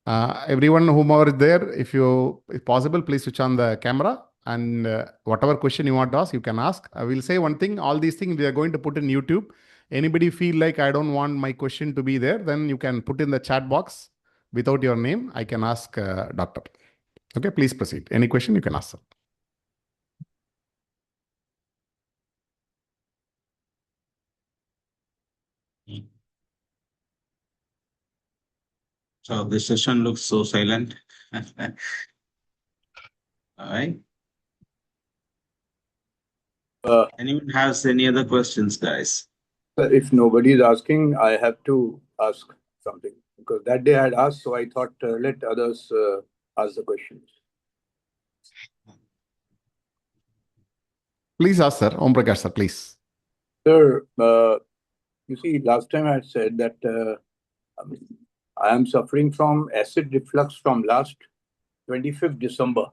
Everyone whomever is there, if possible, please switch on the camera and whatever question you want to ask, you can ask. I will say one thing, all these things we are going to put in YouTube. Anybody feel like I don't want my question to be there, then you can put in the chat box without your name. I can ask doctor. Okay, please proceed. Any question you can ask, sir. So the session looks so silent. All right. Anyone has any other questions, guys? If nobody is asking, I have to ask something because that day I had asked, so I thought let others ask the questions. Please ask, sir. Om Prakash, sir, please. Sir, you see, last time I had said that I am suffering from acid reflux from last 25th December.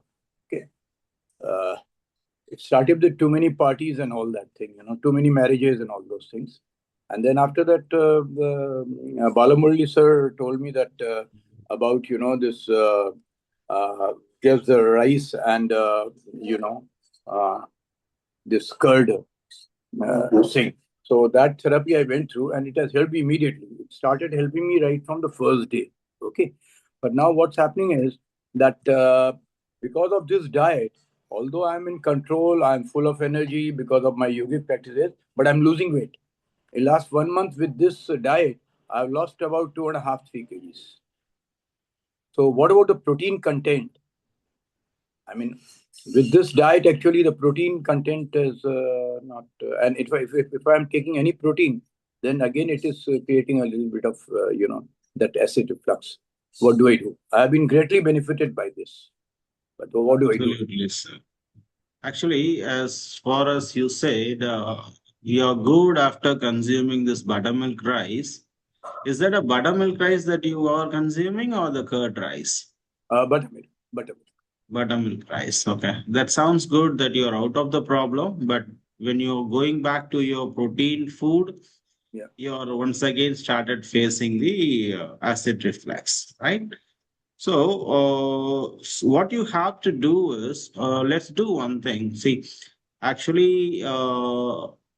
Okay. It started with too many parties and all that thing, too many marriages and all those things. And then after that, Balamurli sir told me that about, this gives the rice and, this curd thing. So that therapy I went through and it has helped me immediately. It started helping me right from the first day. Okay. But now what's happening is that because of this diet, although I'm in control, I'm full of energy because of my yogic practices, but I'm losing weight. In last 1 month with this diet, I've lost about 2.5, 3 kgs. So what about the protein content? I mean, with this diet, actually, the protein content is not. And if I'm taking any protein, then again it is creating a little bit of that acid reflux. What do I do? I have been greatly benefited by this, but what do I do? Absolutely, sir. Actually, as far as you said, you are good after consuming this buttermilk rice. Is that a buttermilk rice that you are consuming or the curd rice? Buttermilk. Buttermilk rice. Okay. That sounds good that you're out of the problem, but when you're going back to your protein food, Yeah. you're once again started facing the acid reflux, right? So, what you have to do is, let's do one thing. See, actually,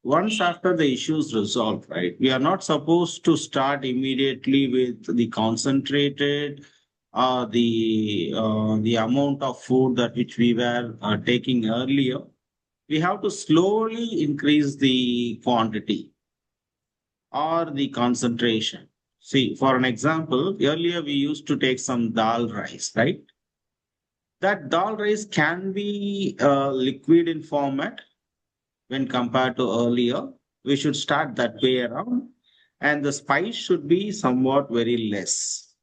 once after the issue is resolved, right, we are not supposed to start immediately with the concentrated the amount of food that which we were taking earlier. We have to slowly increase the quantity or the concentration. See, for an example, earlier we used to take some dal rice, right? That dal rice can be liquid in format when compared to earlier. We should start that way around, and the spice should be somewhat very less.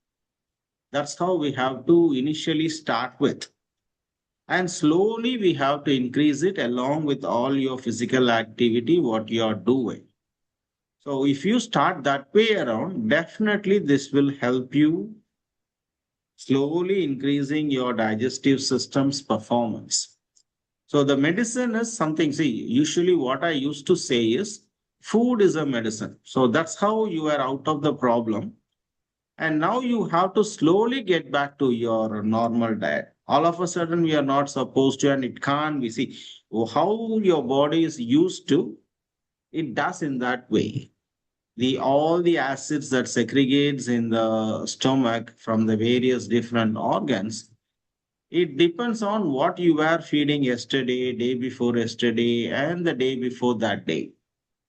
That's how we have to initially start with. And slowly we have to increase it along with all your physical activity, what you are doing. So if you start that way around, definitely this will help you slowly increasing your digestive system's performance. So the medicine is something, see, usually what I used to say is food is a medicine. So that's how you are out of the problem. And now you have to slowly get back to your normal diet. All of a sudden, we are not supposed to, and it can't be. See, how your body is used to, it does in that way. The all the acids that segregates in the stomach from the various different organs, it depends on what you were feeding yesterday, day before yesterday, and the day before that day.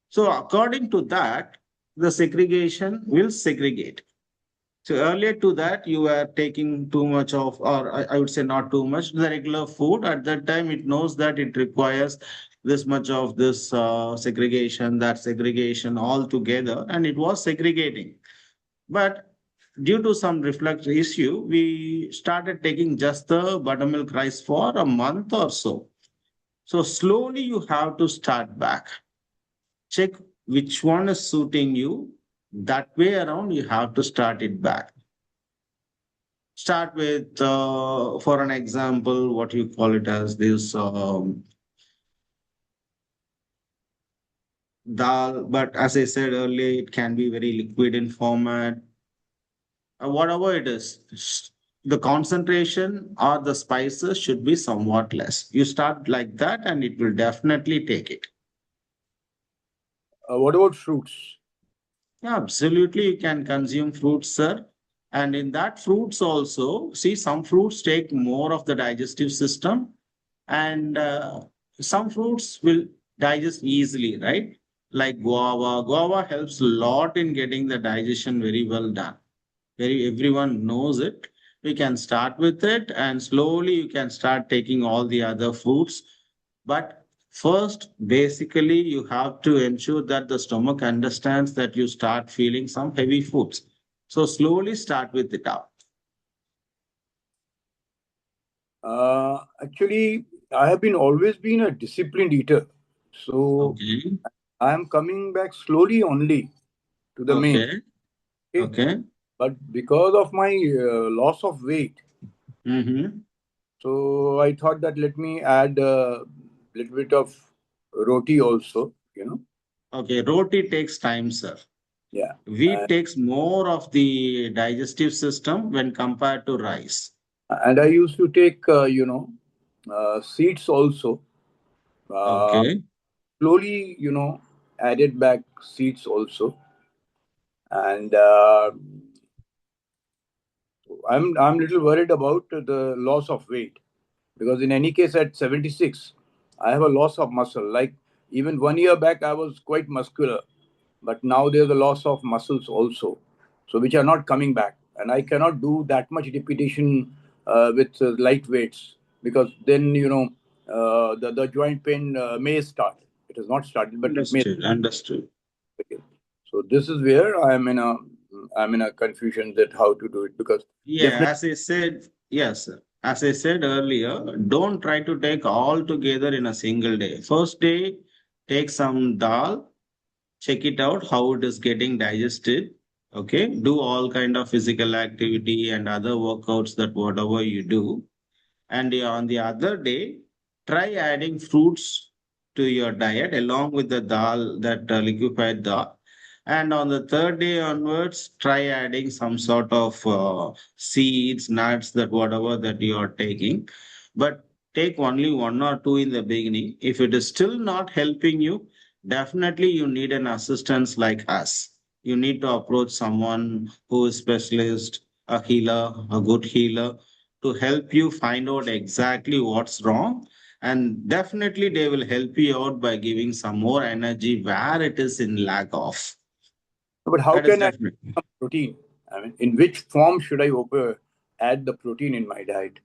So according to that, the segregation will segregate. So earlier to that, you were taking too much of, or I would say not too much, the regular food. At that time, it knows that it requires this much of this that segregation all together, and it was segregating. But due to some reflux issue, we started taking just the buttermilk rice for a month or so. So slowly you have to start back. Check which one is suiting you. That way around, you have to start it back. Start with, for an example, what you call it as this dal. But as I said earlier, it can be very liquid in format. Whatever it is, the concentration or the spices should be somewhat less. You start like that and it will definitely take it. What about fruits? Yeah, absolutely. You can consume fruits, sir. And in that fruits also, see, some fruits take more of the digestive system, and some fruits will digest easily, right? Like guava. Guava helps a lot in getting the digestion very well done. Everyone knows it. We can start with it, and slowly you can start taking all the other fruits. But first, basically, you have to ensure that the stomach understands that you start feeling some heavy foods. So slowly start with it out. Actually, I have been always been a disciplined eater. So Okay. I am coming back slowly only to the main. Okay. Okay. Okay. But because of my loss of weight, Mm-hmm. so I thought that let me add a little bit of roti also, you know. Okay. Roti takes time, sir. Yeah. Wheat takes more of the digestive system when compared to rice. And I used to take, seeds also. Uh, Okay. Slowly, added back seeds also. And I'm little worried about the loss of weight because in any case at 76, I have a loss of muscle. Like even 1 year back, I was quite muscular, but now there's a loss of muscles also, so which are not coming back, and I cannot do that much repetition with light weights because then the joint pain may start. It has not started, but it may. Understood. Understood. So this is where I'm in a confusion that how to do it because Yeah, definitely. as I said, yes, sir. As I said earlier, don't try to take all together in a single day. First day, take some dal, check it out how it is getting digested. Okay, do all kind of physical activity and other workouts that whatever you do. And on the other day, try adding fruits to your diet along with the dal, that liquefied dal. And on the third day onwards, try adding some sort of seeds, nuts, that whatever that you are taking. But take only one or two in the beginning. If it is still not helping you, definitely you need an assistance like us. You need to approach someone who is specialist, a healer, a good healer, to help you find out exactly what's wrong. And definitely they will help you out by giving some more energy where it is in lack of. But how That is can I definitely. have protein? I mean, in which form should I add the protein in my diet?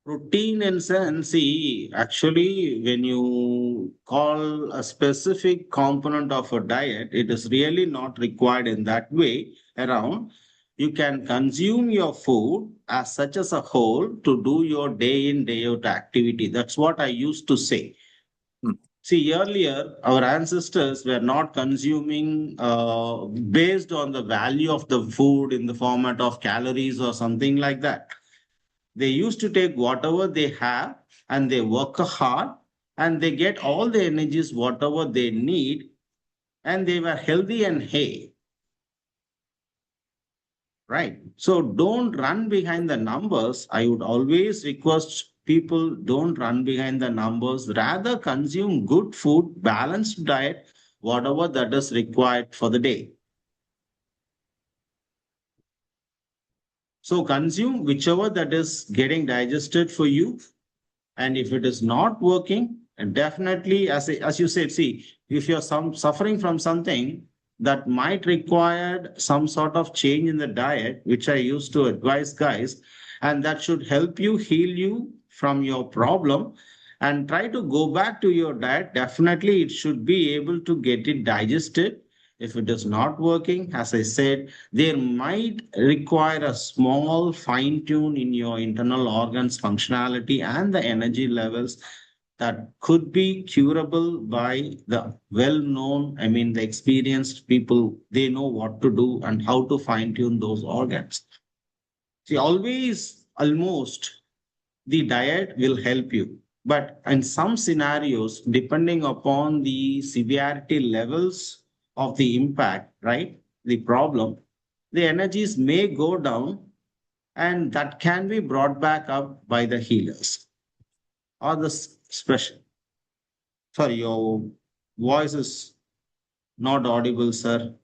Routine in sense, see, actually, when you call a specific component of a diet, it is really not required in that way around. You can consume your food as such as a whole to do your day in, day out activity. That's what I used to say. Hmm. See, earlier, our ancestors were not consuming based on the value of the food in the format of calories or something like that. They used to take whatever they have and they work hard and they get all the energies, whatever they need, and they were healthy and hey, right? So don't run behind the numbers. I would always request people don't run behind the numbers, rather consume good food, balanced diet, whatever that is required for the day. So consume whichever that is getting digested for you. And if it is not working, and definitely, as you said, see, if you're suffering from something that might require some sort of change in the diet, which I used to advise guys, and that should help you heal you from your problem and try to go back to your diet. Definitely, it should be able to get it digested. If it is not working, as I said, there might require a small fine tune in your internal organs functionality and the energy levels that could be curable by the well known, I mean, the experienced people. They know what to do and how to fine tune those organs. See, always, almost, the diet will help you. But in some scenarios, depending upon the severity levels of the impact, right, the problem, the energies may go down And that can be brought back up by the healers or the special. Sorry, your voice is not audible, sir.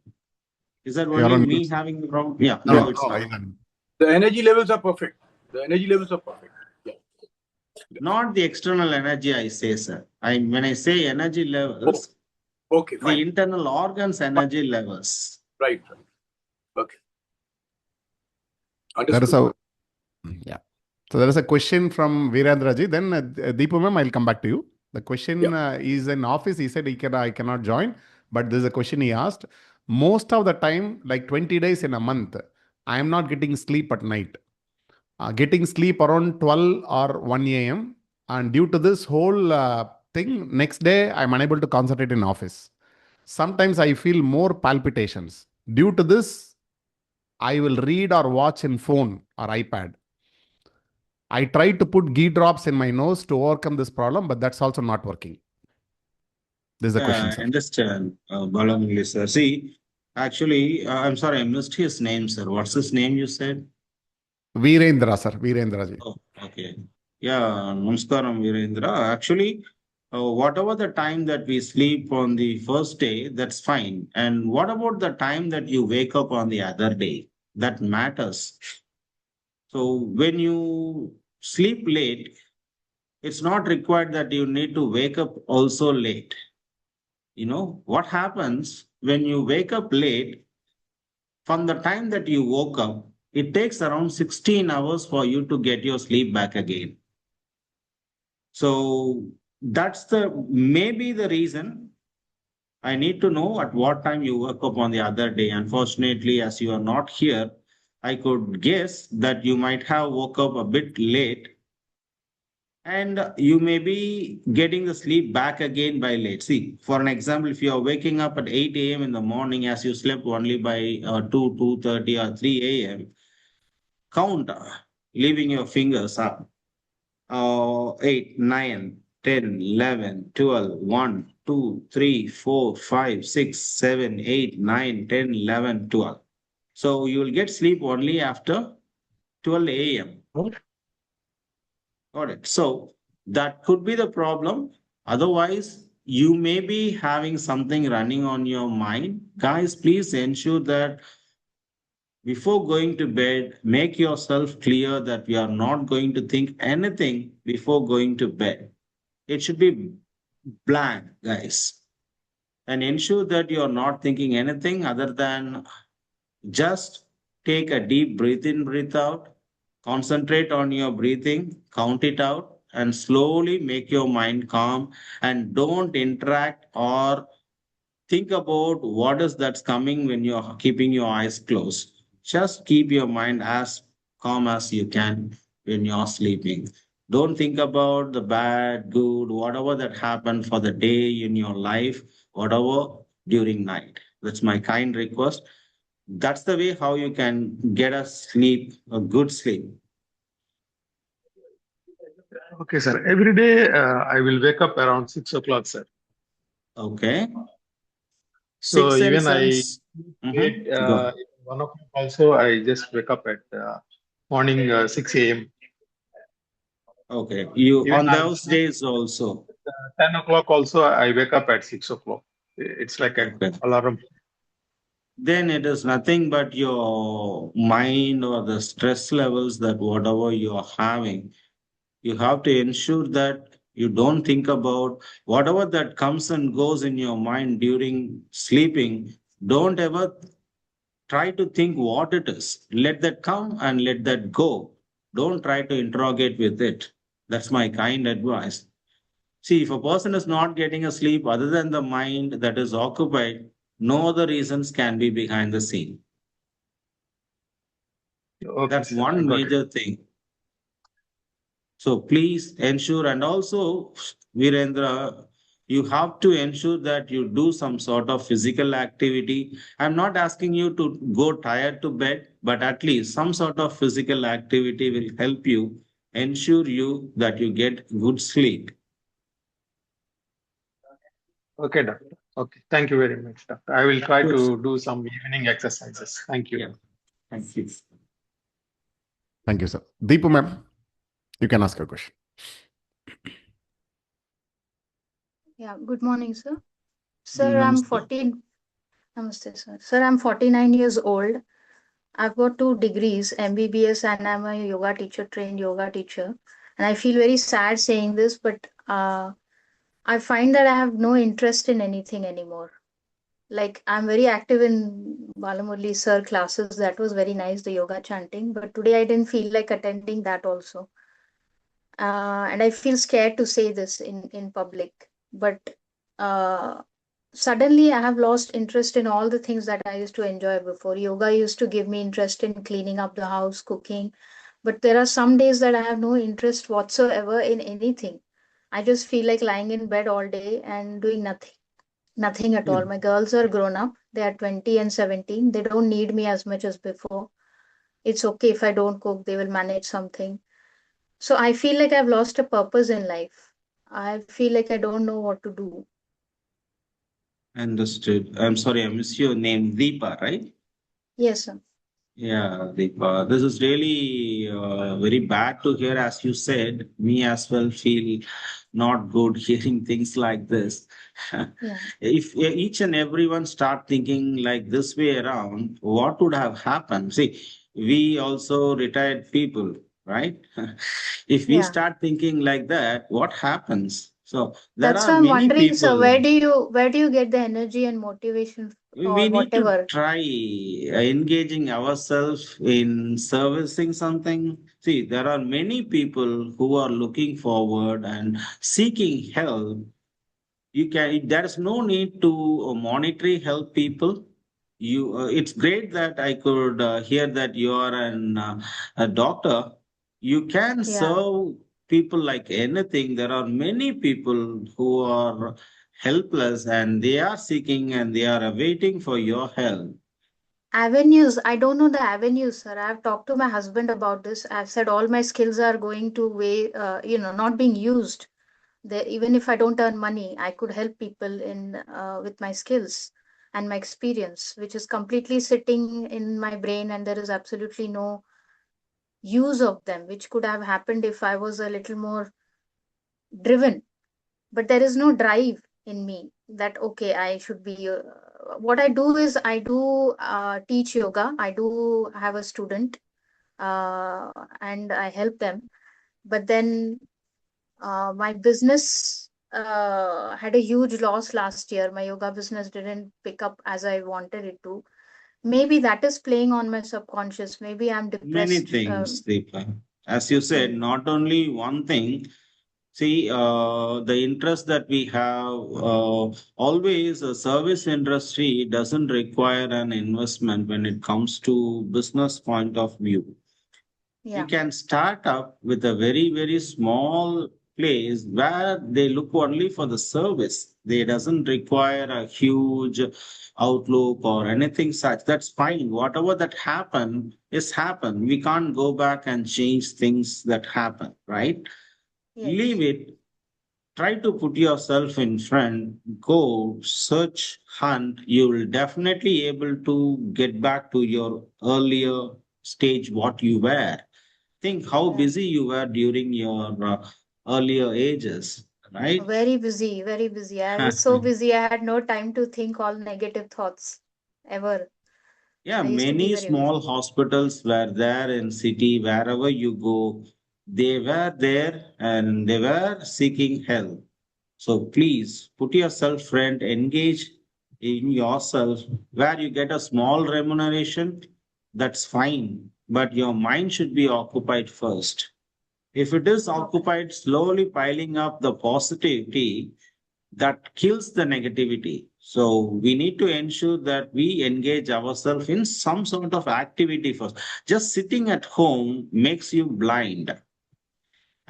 Is that You're only on me mute. having the problem? Yeah, No, now no, it's No. fine. The energy levels are perfect. The energy levels are perfect. Yeah. Not the external energy, I say, sir. When I say energy levels, Okay, the fine. internal organs energy levels. Right. Okay. There is Understood. yeah. So there is a question from Veerendraji. Then Deepu ma'am, I'll come back to you. The question is in office. He said I cannot join, but there's a question he asked. Most of the time, like 20 days in a month, I am not getting sleep at night. Getting sleep around 12 or 1 a.m. And due to this whole thing, next day I'm unable to concentrate in office. Sometimes I feel more palpitations. Due to this, I will read or watch in phone or iPad. I tried to put ghee drops in my nose to overcome this problem, but that's also not working. This is the question, Yeah, I sir. understand, Balamili, sir. See, actually, I'm sorry, I missed his name, sir. What's his name you said? Veerendra, sir. Veerendra ji. Oh, okay. Yeah, Namaskaram, Virendra. Actually, whatever the time that we sleep on the first day, that's fine. And what about the time that you wake up on the other day? That matters. So when you sleep late, it's not required that you need to wake up also late. You know, what happens when you wake up late, from the time that you woke up, it takes around 16 hours for you to get your sleep back again. So that's the maybe the reason. I need to know at what time you woke up on the other day. Unfortunately, as you are not here, I could guess that you might have woke up a bit late and you may be getting the sleep back again by late. See, for an example, if you are waking up at 8 a.m. in the morning as you slept only by 2, 2:30 or 3 a.m., count, leaving your fingers up. 8, 9, 10, 11, 12, 1, 2, 3, 4, 5, 6, 7, 8, 9, 10, 11, 12. So you will get sleep only after 12 a.m. Got it. So that could be the problem. Otherwise, you may be having something running on your mind. Guys, please ensure that before going to bed, make yourself clear that we are not going to think anything before going to bed. It should be blank, guys. And ensure that you're not thinking anything other than just take a deep breath in, breathe out, concentrate on your breathing, count it out, and slowly make your mind calm and don't interact or think about what is that's coming when you're keeping your eyes closed. Just keep your mind as calm as you can when you're sleeping. Don't think about the bad, good, whatever that happened for the day in your life, whatever during night. That's my kind request. That's the way how you can get a sleep, a good sleep. Okay, sir. Every day I will wake up around 6 o'clock, sir. Okay. So Six and even I sense. eight, Go. 1 o'clock also, I just wake up at morning 6 a.m. Okay. You Even on I those sleep days also. 10 o'clock also, I wake up at 6 o'clock. It's like an Okay. alarm. Then it is nothing but your mind or the stress levels that whatever you are having, you have to ensure that you don't think about whatever that comes and goes in your mind during sleeping. Don't ever try to think what it is. Let that come and let that go. Don't try to interrogate with it. That's my kind advice. See, if a person is not getting a sleep other than the mind that is occupied, no other reasons can be behind the scene. Okay, That's sir. I one got it. major thing. So please ensure, and also, Virendra, you have to ensure that you do some sort of physical activity. I'm not asking you to go tired to bed, but at least some sort of physical activity will help you ensure you that you get good sleep. Okay, doctor. Okay. Thank you very much, doctor. I will try Yes. to do some evening exercises. Thank you. Yeah. Thank you. Thank you, sir. Deepu ma'am, you can ask your question. Yeah, good morning, sir. Sir, I'm Namaste. 14. Namaste, sir. Sir, I'm 49 years old. I've got 2 degrees, MBBS, and I'm a yoga teacher, trained yoga teacher. And I feel very sad saying this, but I find that I have no interest in anything anymore. Like, I'm very active in Balamurli sir classes. That was very nice, the yoga chanting. But today I didn't feel like attending that also. And I feel scared to say this in public. But uh, suddenly I have lost interest in all the things that I used to enjoy before. Yoga used to give me interest in cleaning up the house, cooking. But there are some days that I have no interest whatsoever in anything. I just feel like lying in bed all day and doing nothing. Nothing at all. Yeah. My girls are grown up. They are 20 and 17. They don't need me as much as before. It's okay if I don't cook, they will manage something. So I feel like I've lost a purpose in life. I feel like I don't know what to do. Understood. I'm sorry, I missed your name, Deepa, right? Yes, sir. Yeah, Deepa. This is really very bad to hear, as you said. Me as well feel not good hearing things like this. Yeah. If each and everyone start thinking like this way around, what would have happened? See, we also retired people, right? If we Yeah. start thinking like that, what happens? So there That's are why I'm many wondering, sir, people. where do you get the energy and motivation We or need to whatever? try engaging ourselves in servicing something. See, there are many people who are looking forward and seeking help. You can, there is no need to monetarily help people. It's great that I could hear that you are a doctor. You can Yeah. serve people like anything. There are many people who are helpless and they are seeking and they are awaiting for your help. Avenues. I don't know the avenues, sir. I've talked to my husband about this. I've said all my skills are going to not being used. There, even if I don't earn money, I could help people in with my skills and my experience, which is completely sitting in my brain, and there is absolutely no use of them, which could have happened if I was a little more driven. But there is no drive in me that okay, I should be. What I do is I do teach yoga. I do have a student, uh, and I help them. But then my business had a huge loss last year. My yoga business didn't pick up as I wanted it to. Maybe that is playing on my subconscious. Maybe I'm Many depressed. things, Deepa. As you said, Mm, not only one thing. See, the interest that we have, always a service industry doesn't require an investment when it comes to business point of view. You yeah, can start up with a very, very small place where they look only for the service. They doesn't require a huge outlook or anything such. That's fine. Whatever that happened is happened. We can't go back and change things that happen, right? Leave yes. it. Try to put yourself in front, go search, hunt. You will definitely able to get back to your earlier stage what you were. Think how Yeah. busy you were during your earlier ages, right? Very busy, very busy. I was so busy, I had no time to think all negative thoughts ever. Yeah, I used to be many very small busy. hospitals were there in city, wherever you go, they were there and they were seeking help. So please put yourself front, engage in yourself where you get a small remuneration, that's fine. But your mind should be occupied first. If it is Okay. occupied, slowly piling up the positivity, that kills the negativity. So we need to ensure that we engage ourselves in some sort of activity first. Just sitting at home makes you blind.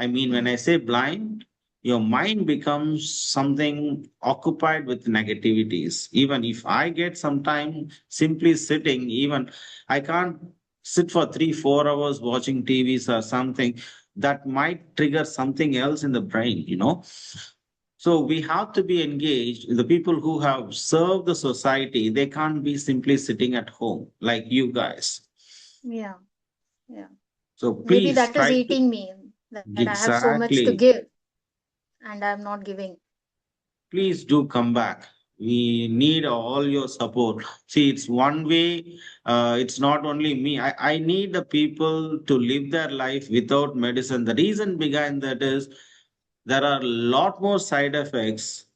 I mean, when I Mm. say blind, your mind becomes something occupied with negativities. Even if I get some time simply sitting, even I can't sit for 3, 4 hours watching TVs or something, that might trigger something else in the brain, you know. So we have to be engaged. The people who have served the society, they can't be simply sitting at home like you guys. Yeah, yeah. So Maybe please that is try to eating me, that I have so much to exactly. give and I'm not giving. Please do come back. We need all your support. See, it's one way. It's not only me. I need the people to live their life without medicine. The reason behind that is there are a lot more side effects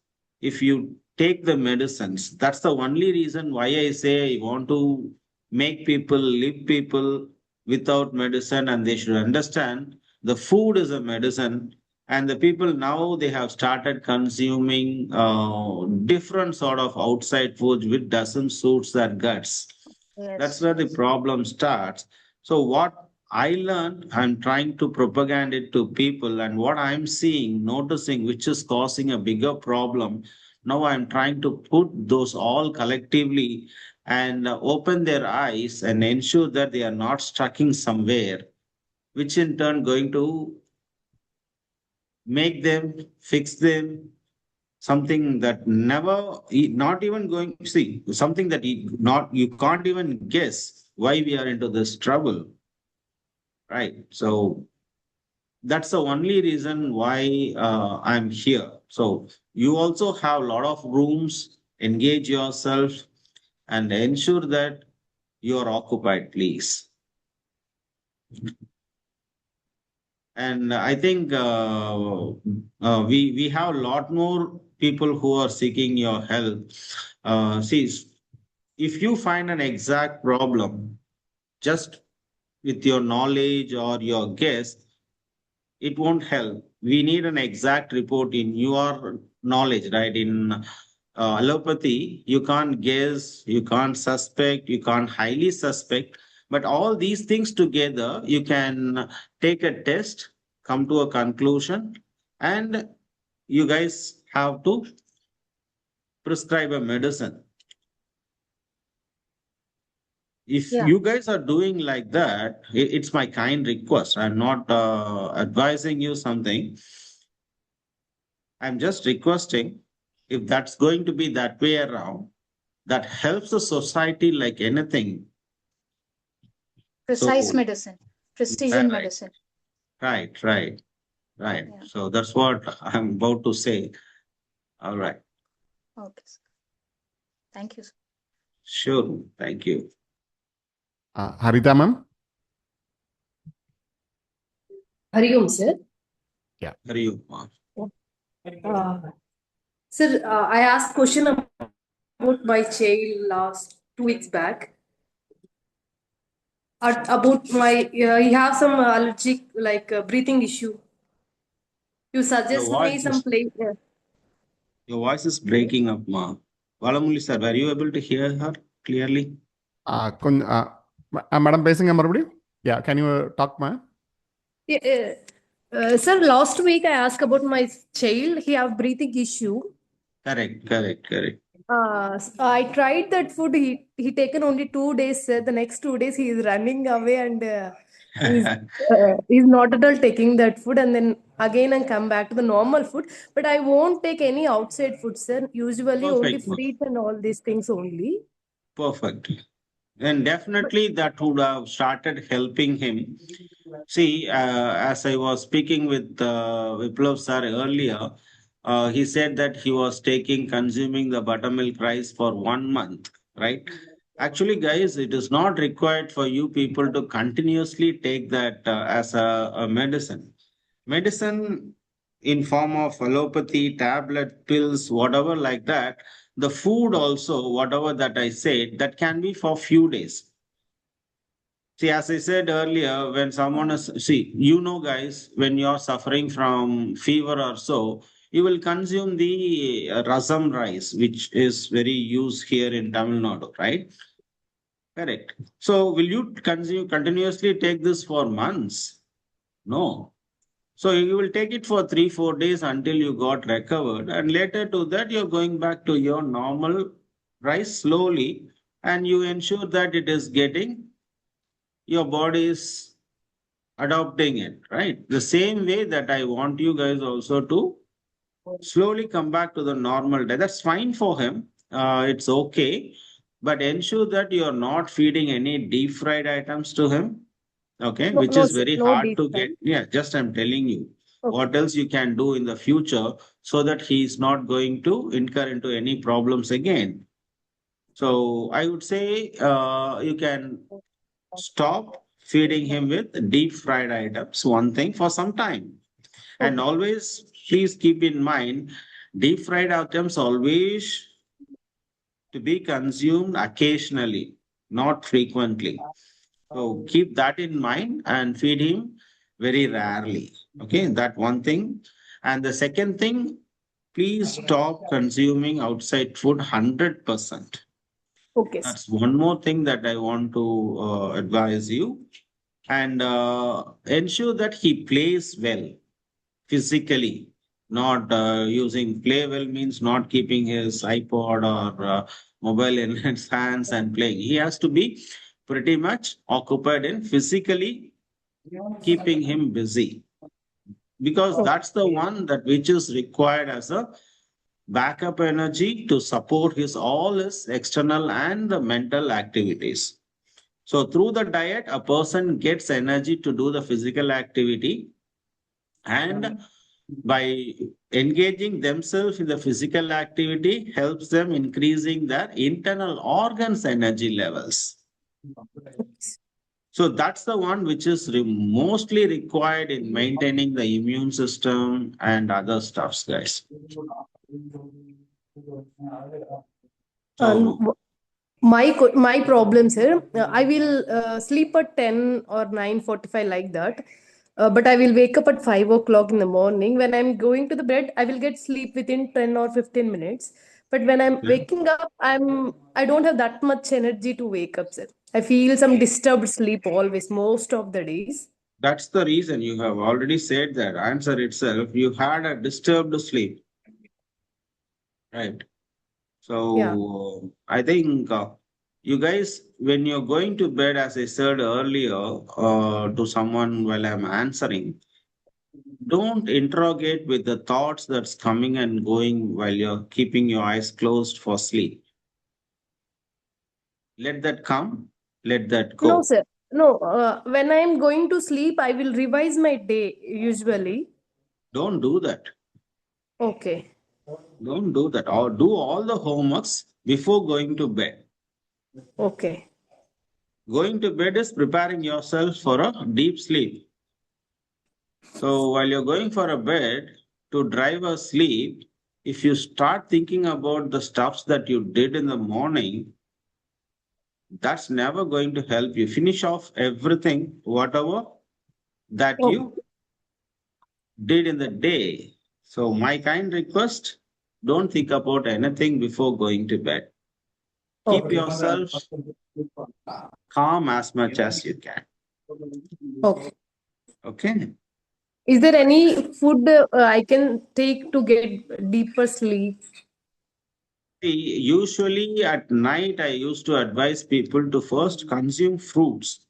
if you take the medicines. That's the only reason why I say I want to make people live people without medicine, and they should understand the food is a medicine. And the people now they have started consuming different sort of outside foods which doesn't suits their guts. That's Yes, where the yes. problem starts. So what I learned, I'm trying to propagate it to people, and what I'm seeing, noticing, which is causing a bigger problem. Now I'm trying to put those all collectively and open their eyes and ensure that they are not stuck in somewhere, which in turn going to make them, fix them, something that never, not even going, see, something that you can't even guess why we are into this trouble, right? So that's the only reason why I'm here. So you also have a lot of rooms, engage yourself and ensure that you are occupied, please. And I think we have a lot more people who are seeking your help. See, if you find an exact problem, just with your knowledge or your guess, it won't help. We need an exact report in your knowledge, right? In allopathy, you can't guess, you can't suspect, you can't highly suspect. But all these things together, you can take a test, come to a conclusion, and you guys have to prescribe a medicine. If Yeah. you guys are doing like that, it's my kind request. I'm not advising you something. I'm just requesting if that's going to be that way around, that helps the society like anything. Precise So, medicine, precision right, medicine. right, right, right. Yeah. So that's what I'm about to say. All right. Okay, sir. Thank you, sir. Sure. Thank you. Harita ma'am? Hari Om, sir. Are you? Uh, Sir, I asked question about my child last 2 weeks back. About my, he have some allergic, like breathing issue. You Your suggest me voice some is place. your voice is breaking up, ma. Valamuli sir, were you able to hear her clearly? Madam பேசுங்க மறுபடியும். Yeah, can you talk ma'am? Sir, last week I asked about my child. He have breathing issue. Correct. I tried that food. He taken only 2 days, sir. The next 2 days he is running away and he's not at all taking that food. And then again and come back to the normal food. But I won't take any outside food, sir. Usually only Perfect, ma. fruits and all these things only. Perfect. And definitely that would have started helping him. See, as I was speaking with Viplav sir earlier, he said that he was consuming the buttermilk rice for 1 month, right? Actually, guys, it is not required for you people to continuously take that as a medicine. Medicine in form of allopathy, tablet, pills, whatever like that. The food also, whatever that I said, that can be for few days. See, as I said earlier, when someone is, see, guys, when you're suffering from fever or so, you will consume the rasam rice, which is very used here in Tamil Nadu, right? Correct. So, will you consume continuously take this for months? No. So, you will take it for 3-4 days until you got recovered, and later to that, you're going back to your normal rice slowly, and you ensure that it is getting your body is adopting it, right? The same way that I want you guys also to slowly come back to the normal day. That's fine for him. It's okay. But ensure that you're not feeding any deep fried items to him. Okay, No, which no, is sir. very No hard deep to fry. get. Yeah, just I'm telling you Okay. what else you can do in the future so that he is not going to incur into any problems again. So I would say you can stop feeding him with deep fried items, one thing for some time. And Okay. always please keep in mind, deep fried items always to be consumed occasionally, not frequently. So keep that in mind and feed him very rarely. Okay, that one thing. And the second thing, please stop consuming outside food 100%. Okay, sir. That's one more thing that I want to advise you. And ensure that he plays well physically, not using play well means not keeping his iPod or mobile in his hands and playing. He has to be pretty much occupied in physically keeping him busy, because that's the one that which is required as a backup energy to support his all his external and the mental activities. So through the diet, a person gets energy to do the physical activity, and by engaging themselves in the physical activity helps them increasing their internal organs energy levels. So that's the one which is mostly required in maintaining the immune system and other stuffs, guys. So My problem, sir, I will sleep at 10 or 9:45 like that. But I will wake up at 5 o'clock in the morning. When I'm going to the bed, I will get sleep within 10 or 15 minutes. But when I'm yeah, waking up, I don't have that much energy to wake up, sir. I feel some disturbed sleep always, most of the days. that's the reason you have already said that answer itself. You had a disturbed sleep, right? Yeah. So I think you guys, when you're going to bed, as I said earlier to someone while I'm answering, don't interrogate with the thoughts that's coming and going while you're keeping your eyes closed for sleep. Let that come, let that No, go. sir. No, when I'm going to sleep, I will revise my day usually. Don't do that. Okay. Don't do that. Or do all the homeworks before going to bed. Okay. Going to bed is preparing yourself for a deep sleep. So while you're going for a bed to drive a sleep, if you start thinking about the stuffs that you did in the morning, that's never going to help you. Finish off everything, whatever that Okay. you did in the day. So my kind request, don't think about anything before going to bed. Keep Okay. yourself calm as much as you can. Okay. Okay. Is there any food I can take to get deeper sleep? Usually at night, I used to advise people to first consume fruits.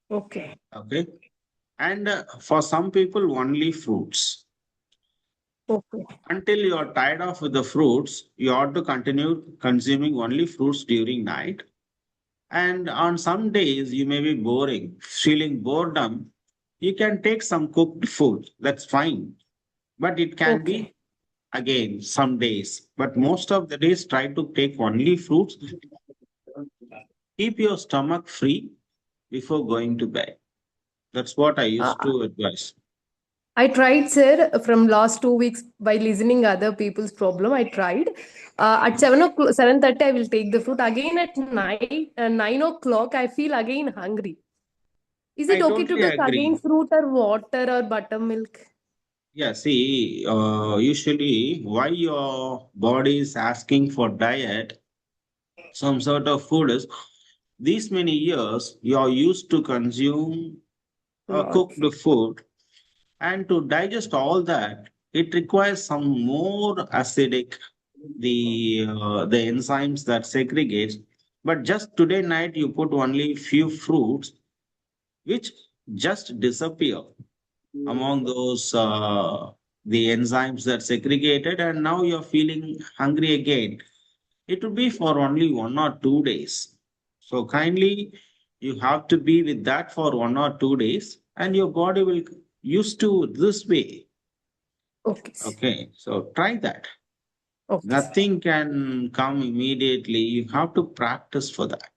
Okay. Okay. And for some people, only fruits. Okay. Until you're tired of with the fruits, you ought to continue consuming only fruits during night. And on some days, you may be boring, feeling boredom. You can take some cooked food. That's fine. But it can Okay. be again some days. But most of the days, try to take only fruits. Keep your stomach free before going to bed. That's what I used Uh, to advise. I tried, sir, from last 2 weeks by listening other people's problem. I tried. At 7 o'clock, 7:30, I will take the fruit. Again at 9 o'clock, I feel again hungry. Is it I okay to totally take again agree. fruit or water or buttermilk? Yeah, see, usually why your body is asking for diet, some sort of food is these many years you're used to consume Not. cooked food, and to digest all that, it requires some more acidic, the enzymes that segregates. But just today night you put only few fruits which just disappear among those the enzymes that segregated, and now you're feeling hungry again. It would be for only 1 or 2 days. So kindly You have to be with that for 1 or 2 days, and your body will used to this way. Okay. Okay, so try that. Okay. Nothing can come immediately. You have to practice for that.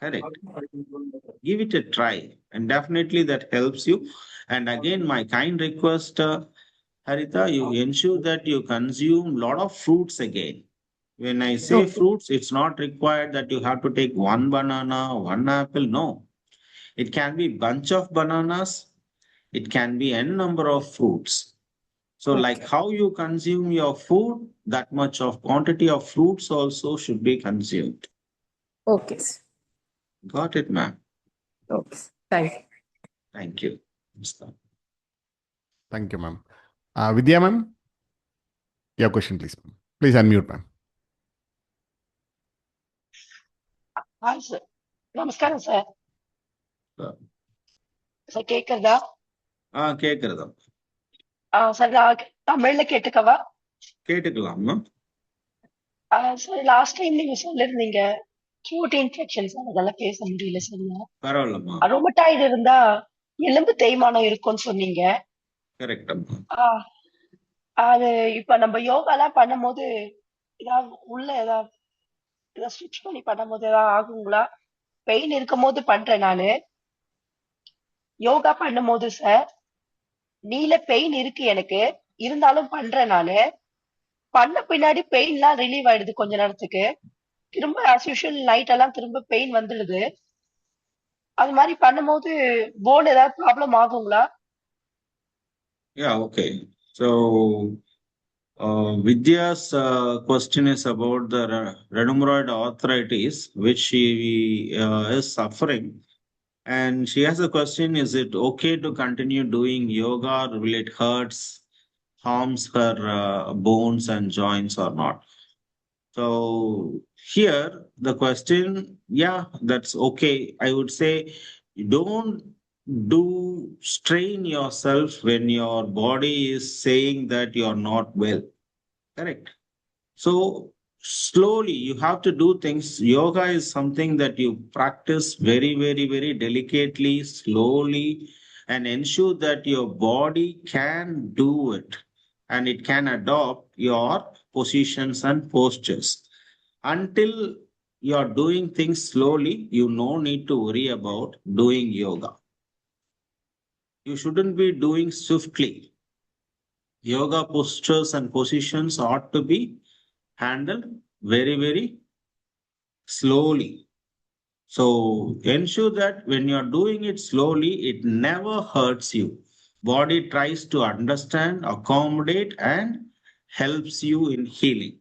Correct. Give it a try, and definitely that helps you. And again, my kind request, Harita, you ensure that you consume lot of fruits again. When I say Okay. fruits, it's not required that you have to take one banana, one apple. No, it can be bunch of bananas. It can be n number of fruits. So like Okay. how you consume your food, that much of quantity of fruits also should be consumed. Okay. Sir. Got it, ma'am? Okay. Thank you. Thank you. Thank you, ma'am. Vidya, ma'am, your question, please. Please unmute, ma'am. Hi, sir. நமஸ்காரம் sir. Sir. Sir கேக்குறதா? கேக்குறதா? Sir நான் தமிழ்ல கேட்டுக்கவா? கேட்டுக்கலாமா? Sir last time நீங்க சொல்லிருந்தீங்க throat infections அதெல்லாம் பேச முடியல சரியா? பரவாயில்லம்மா. Rheumatoid இருந்தா எலும்பு தேய்மானம் இருக்கும்னு சொன்னீங்க. கரெக்ட் அம்மா. அது இப்ப நம்ம யோகாலாம் பண்ணும்போது ஏதாவது உள்ள ஏதாவது ஸ்விட்ச் பண்ணி பண்ணும்போது ஏதாவது ஆகுங்களா? பெயின் இருக்கும்போது பண்றேன் நானு. யோகா பண்ணும்போது சார் நீல பெயின் இருக்கு எனக்கு, இருந்தாலும் பண்றேன் நானு. பண்ண பின்னாடி பெயின்லாம் ரிலீவ் ஆயிடுது கொஞ்ச நேரத்துக்கு. திரும்ப ஆஸ் யூஷுவல் நைட் எல்லாம் திரும்ப பெயின் வந்துடுது. அது மாதிரி பண்ணும்போது போன் ஏதாவது ப்ராப்ளம் ஆகுங்களா? Yeah, okay. So Vidya's question is about the rheumatoid arthritis, which she is suffering. And she has a question, is it okay to continue doing yoga? Will it hurts, harms her bones and joints or not? So here the question, yeah, that's okay. I would say don't do strain yourself when your body is saying that you're not well. Correct. So slowly you have to do things. Yoga is something that you practice very, very, very delicately, slowly, and ensure that your body can do it and it can adopt your positions and postures. Until you're doing things slowly, you no need to worry about doing yoga. You shouldn't be doing swiftly. Yoga postures and positions ought to be handled very, very slowly. So ensure that when you're doing it slowly, it never hurts you. Body tries to understand, accommodate, and helps you in healing.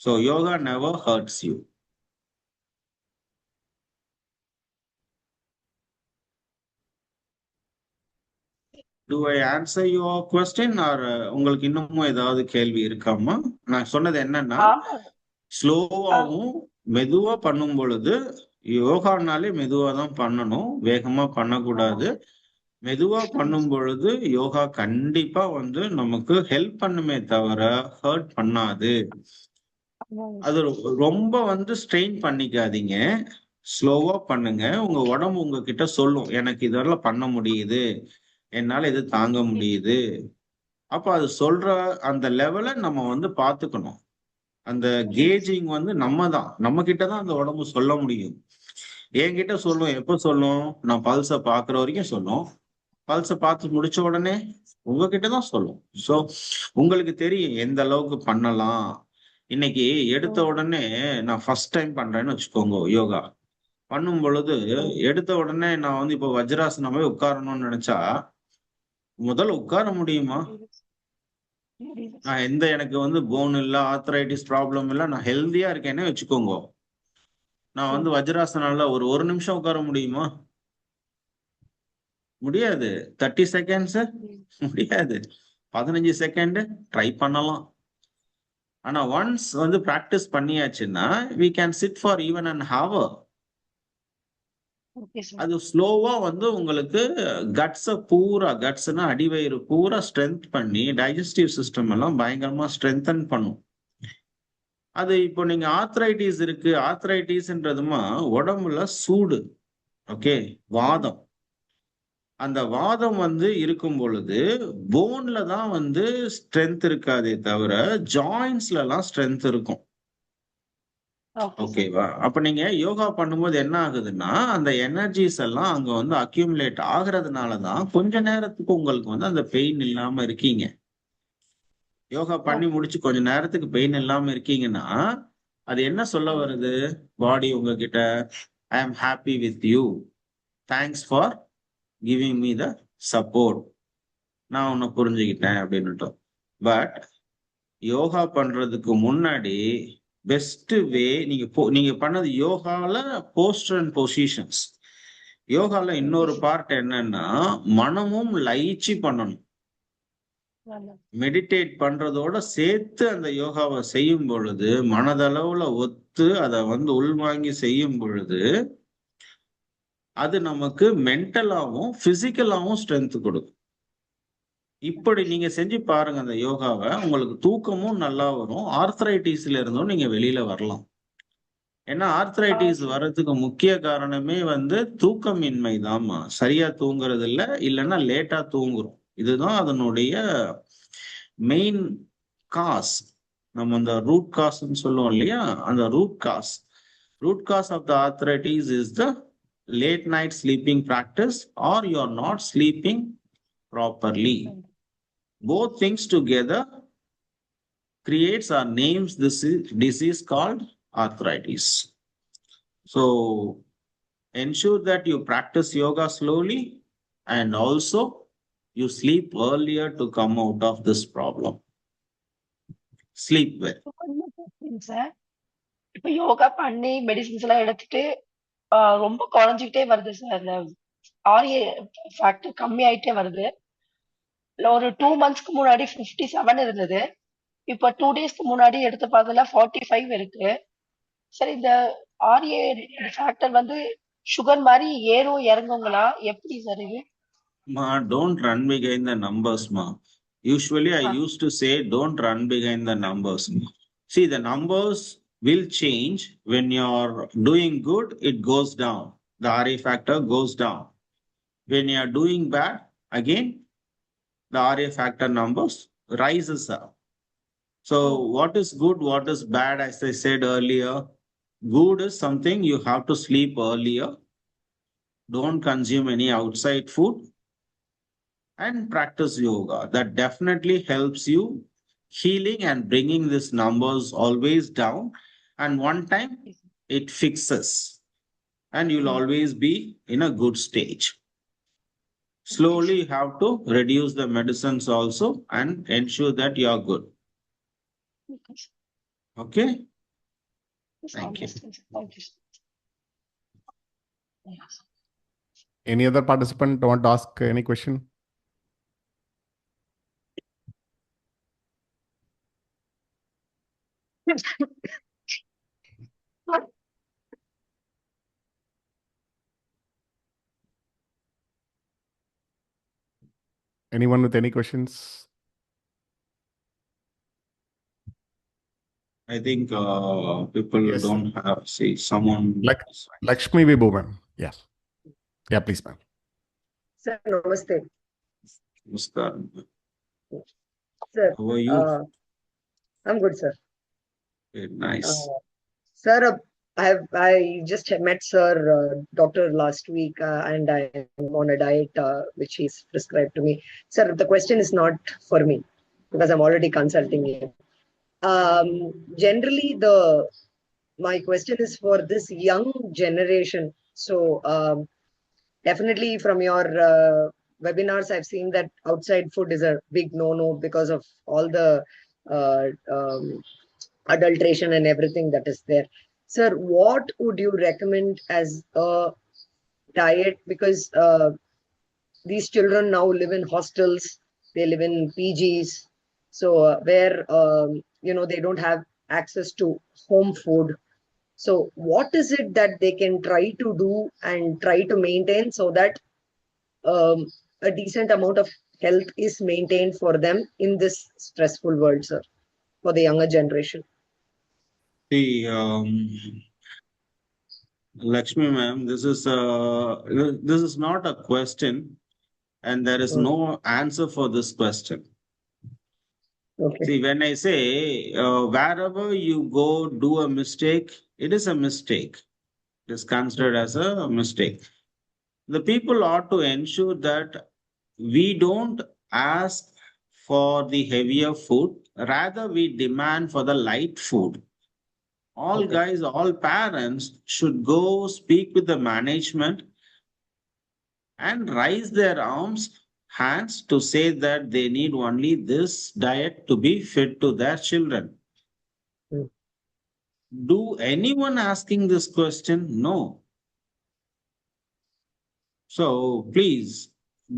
So yoga never hurts you. Do I answer your question or உங்களுக்கு இன்னமும் ஏதாவது கேள்வி இருக்காமா? நான் சொன்னது என்னன்னா, ஸ்லோவாவும் மெதுவா பண்ணும் பொழுது யோகானாலே மெதுவா தான் பண்ணணும், வேகமா பண்ணக்கூடாது. மெதுவா பண்ணும் பொழுது யோகா கண்டிப்பா வந்து நமக்கு ஹெல்ப் பண்ணுமே தவிர ஹர்ட் பண்ணாது. அது ரொம்ப வந்து ஸ்ட்ரெயின் பண்ணிக்காதீங்க, ஸ்லோவா பண்ணுங்க. உங்க உடம்பு உங்ககிட்ட சொல்லும், எனக்கு இதெல்லாம் பண்ண முடியுது, என்னால இது தாங்க முடியுது. அப்ப அது சொல்ற அந்த லெவலை நம்ம வந்து பாத்துக்கணும். அந்த கேஜிங் வந்து நம்ம கிட்டதான் அந்த உடம்பு சொல்ல முடியும். என்கிட்ட சொல்லும், எப்ப சொல்லும்? நான் பல்ஸ பாக்குற வரைக்கும் சொல்லும். பல்ஸ பார்த்து முடிச்ச உடனே உங்ககிட்டதான் சொல்லும். சோ உங்களுக்கு தெரியும் எந்த அளவுக்கு பண்ணலாம். இன்னைக்கு எடுத்த உடனே நான் ஃபர்ஸ்ட் டைம் பண்றேன்னு வச்சுக்கோங்க, யோகா பண்ணும் பொழுது எடுத்த உடனே நான் வந்து இப்போ வஜ்ராசனமே உட்காரணும்னு நினைச்சா முதல்ல உட்கார முடியுமா? நான் எனக்கு வந்து போன் இல்ல, ஆர்த்ரைட்டிஸ் ப்ராப்ளம் இல்ல, நான் ஹெல்தியா இருக்கேன்னு வச்சுக்கோங்க. நான் வந்து வஜ்ராசனால ஒரு நிமிஷம் உட்கார முடியுமா? முடியாது. 30 செகண்ட்ஸ் முடியாது. 15 செகண்ட் ட்ரை பண்ணலாம். ஆனா ஒன்ஸ் வந்து பிராக்டிஸ் பண்ணியாச்சுன்னா we can sit for even an hour. அது ஸ்லோவா வந்து உங்களுக்கு கட்ஸ்னா அடிவயிறு பூரா ஸ்ட்ரென்த் பண்ணி டைஜஸ்டிவ் சிஸ்டம் எல்லாம் பயங்கரமா ஸ்ட்ரென்தன் பண்ணும். அது இப்போ நீங்க ஆர்த்ரைட்டிஸ் இருக்கு, ஆர்த்ரைட்டிஸ்ன்றதுமா உடம்புல சூடு, ஓகே, வாதம். அந்த வாதம் வந்து இருக்கும் பொழுது போன்ல தான் வந்து ஸ்ட்ரென்த் இருக்காதே தவிர ஜாயின்ஸ்ல எல்லாம் ஸ்ட்ரென்த் இருக்கும். Okay sir. ஓகேவா? அப்ப நீங்க யோகா பண்ணும்போது என்ன ஆகுதுன்னா, அந்த எனர்ஜிஸ் எல்லாம் அங்க வந்து அக்யூமுலேட் ஆகுறதுனால தான் கொஞ்ச நேரத்துக்கு உங்களுக்கு வந்து அந்த பெயின் இல்லாம இருக்கீங்க. யோகா பண்ணி முடிச்சு கொஞ்ச நேரத்துக்கு பெயின் இல்லாம இருக்கீங்கன்னா, அது என்ன சொல்ல வருது? பாடி உங்ககிட்ட, I am happy with you. Thanks for giving me the support. நான் உன்னை புரிஞ்சுக்கிட்டேன் அப்படின்னுட்டு. பட் யோகா பண்றதுக்கு முன்னாடி பெஸ்ட் வே நீங்க பண்ணது யோகால போஸ்டர் அண்ட் பொசிஷன்ஸ். யோகால இன்னொரு பார்ட் என்னன்னா மனமும் லயிச்சு பண்ணணும். மெடிடேட் பண்றதோட சேர்த்து அந்த யோகாவை செய்யும் பொழுது மனதளவுல ஒத்து அதை வந்து உள்வாங்கி செய்யும் பொழுது அது நமக்கு மென்டலாவும் பிசிக்கலாவும் ஸ்ட்ரென்த் கொடுக்கும். இப்படி நீங்க செஞ்சு பாருங்க அந்த யோகாவை, உங்களுக்கு தூக்கமும் நல்லா வரும். ஆர்த்ரைட்டிஸ்ல இருந்தும் நீங்க வெளியில வரலாம். ஏன்னா ஆர்த்ரைட்டிஸ் வர்றதுக்கு முக்கிய காரணமே வந்து தூக்கமின்மை தான்மா. சரியா தூங்குறது இல்லைன்னா லேட்டா தூங்குறோம். இதுதான் அதனுடைய மெயின் காஸ். நம்ம அந்த ரூட் காஸ்ன்னு சொல்லுவோம் இல்லையா, அந்த root cause of the arthritis is the late night sleeping practice or you are not sleeping properly. Both things together creates or names this disease called arthritis. So ensure that you practice yoga slowly and also you sleep earlier to come out of this problem. Sleep well. Sir, இப்ப யோகா பண்ணி medicines எல்லாம் எடுத்துட்டு ரொம்ப குறைஞ்சிக்கிட்டே வருது sir. அந்த RA factor கம்மி ஆயிட்டே வருது. ஒரு 2 மந்த்ஸ்க்கு முன்னாடி 57 இருந்தது. இப்ப 2 டேஸ்க்கு முன்னாடி எடுத்த பார்த்ததுல 45 இருக்கு. சார், இந்த ஆர்ஏ ஃபேக்டர் வந்து சுகர் மாதிரி ஏறும் இறங்குங்களா? எப்படி சார் இது? Ma, don't run behind the numbers, ma. Usually I used to say don't run behind the numbers. See, the numbers will change. When you're doing good, it goes down. The RA factor goes down. When you're doing bad, again, the RA factor numbers rises up. So what is good, what is bad? As I said earlier, good is something you have to sleep earlier. Don't consume any outside food and practice yoga. That definitely helps you healing and bringing these numbers always down. And one time it fixes and you'll always be in a good stage. Slowly you have to reduce the medicines also and ensure that you are good. Okay? Thank you. Thank you. Any other participant want to ask any question? Anyone with any questions? I think people Yes. don't have, see, someone. Lakshmi Vibhuvan. Yes. Yeah, please, ma'am. Sir, namaste. Namaskar. Sir, How are you? I'm good, sir. Very nice. Sir, I just met Sir doctor last week, and I am on a diet which he's prescribed to me. Sir, the question is not for me because I'm already consulting him. Generally, my question is for this young generation. So definitely from your webinars, I've seen that outside food is a big no-no because of all the adulteration and everything that is there. Sir, what would you recommend as a diet? Because these children now live in hostels, they live in PGs, so where they don't have access to home food. So what is it that they can try to do and try to maintain so that a decent amount of health is maintained for them in this stressful world, sir, for the younger generation? See, Lakshmi ma'am, this is not a question, and there is no answer for this question. Okay. See, when I say wherever you go, do a mistake, it is a mistake. It is considered as a mistake. The people ought to ensure that we don't ask for the heavier food, rather, we demand for the light food. All Okay. guys, all parents should go speak with the management and raise their hands to say that they need only this diet to be fed to their children. Hmm. Do anyone asking this question? No. So please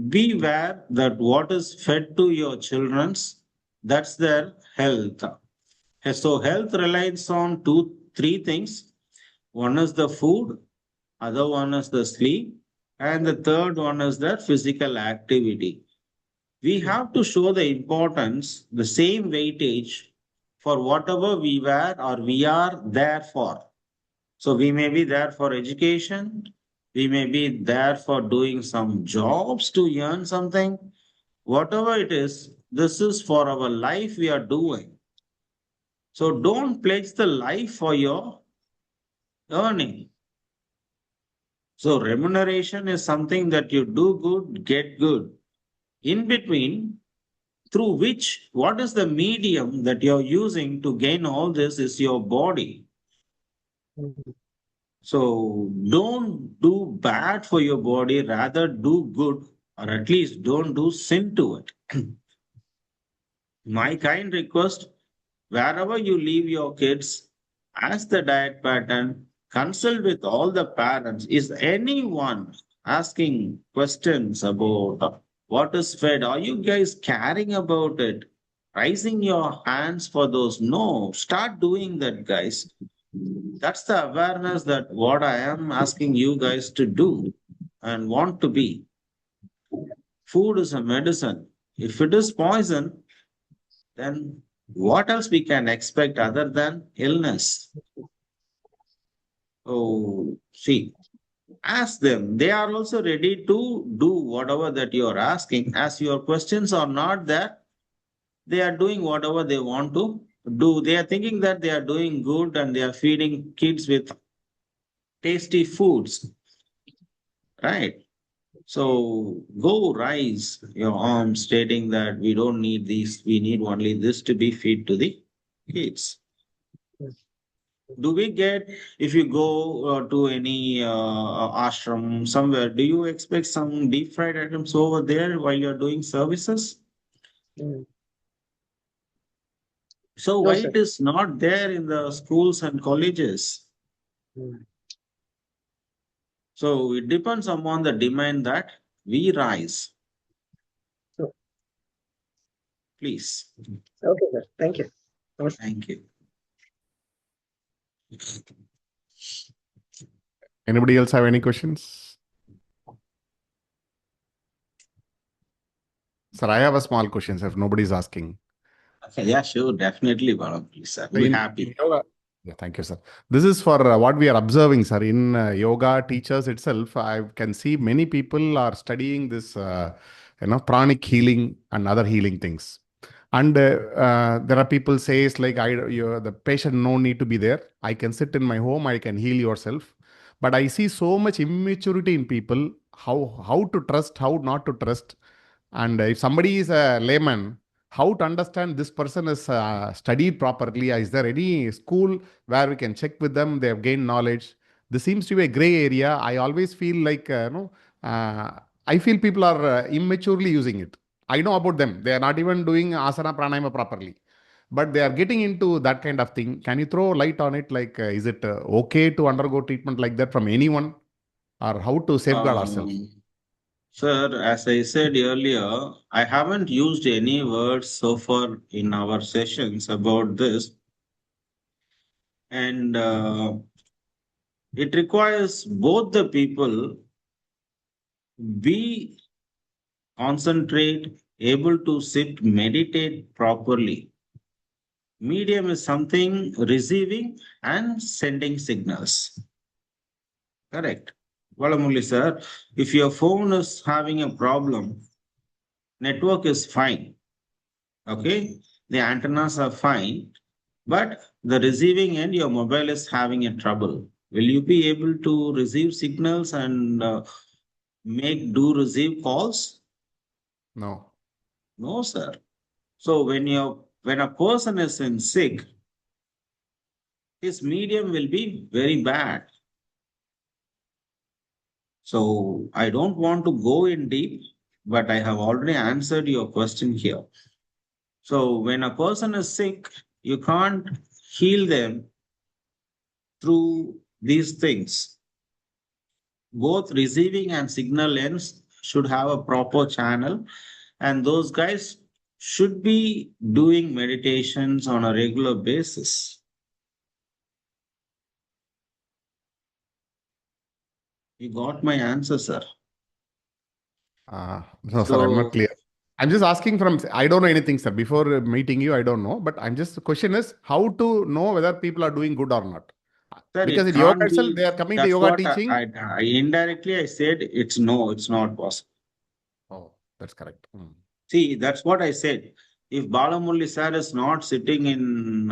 beware that what is fed to your children's, that's their health. So health relies on three things. One is the food, other one is the sleep, and the third one is the physical activity. We have to show the importance, the same weightage for whatever we were or we are there for. So we may be there for education, we may be there for doing some jobs to earn something. Whatever it is, this is for our life we are doing. So don't pledge the life for your earning. So remuneration is something that you do good, get good. In between, through which, what is the medium that you're using to gain all this is your body. So don't do bad for your body, rather do good, or at least don't do sin to it. My kind request, wherever you leave your kids, ask the diet pattern, consult with all the parents. Is anyone asking questions about what is fed? Are you guys caring about it? Raising your hands for those? No, start doing that, guys. That's the awareness that what I am asking you guys to do and want to be. Food is a medicine. If it is poison, then what else we can expect other than illness? Oh, see, ask them. They are also ready to do whatever that you are asking. As your questions are not there, they are doing whatever they want to do. They are thinking that they are doing good and they are feeding kids with tasty foods, right? So go raise your arm stating that we don't need these, we need only this to be fed to the kids. Do we get, if you go to any ashram somewhere, do you expect some deep fried items over there while you're doing services? Mm. So No, why sir. it is not there in the schools and colleges? Mm. So it depends upon the demand that we rise. So, Please. okay, sir. Thank you. Namaste. Thank you. Anybody else have any questions? Sir, I have a small question, sir, if nobody's asking. Okay, yeah, sure, definitely, Bharath, please, sir. We're happy. Yoga, yeah, thank you, sir. This is for what we are observing, sir. In yoga teachers itself, I can see many people are studying this, pranic healing and other healing things. And there are people says like, the patient no need to be there. I can sit in my home. I can heal yourself. But I see so much immaturity in people. How to trust, how not to trust. And if somebody is a layman, how to understand this person is studied properly? Is there any school where we can check with them? They have gained knowledge. This seems to be a gray area. I always feel like, I feel people are immaturely using it. I know about them. They are not even doing asana pranayama properly, but they are getting into that kind of thing. Can you throw light on it? Like, is it okay to undergo treatment like that from anyone, or how to safeguard ourselves? Sir, as I said earlier, I haven't used any words so far in our sessions about this. And it requires both the people be concentrate, able to sit, meditate properly. Medium is something receiving and sending signals. Correct. Valamulli sir, if your phone is having a problem, network is fine. Okay, the antennas are fine, but the receiving end, your mobile is having a trouble. Will you be able to receive signals and receive calls? No. No, sir. So when a person is in sick, his medium will be very bad. So I don't want to go in deep, but I have already answered your question here. So when a person is sick, you can't heal them through these things. Both receiving and signal ends should have a proper channel, and those guys should be doing meditations on a regular basis. You got my answer, sir. No, sir, I'm not So, clear. I'm just asking from, I don't know anything, sir. Before meeting you, I don't know. But I'm just, the question is how to know whether people are doing good or not. sir, Because it in yoga can't itself, be. they are coming to That's yoga what teaching. I indirectly I said. It's no, it's not possible. Oh, that's correct. See, that's what I said. If Balamulli sir is not sitting in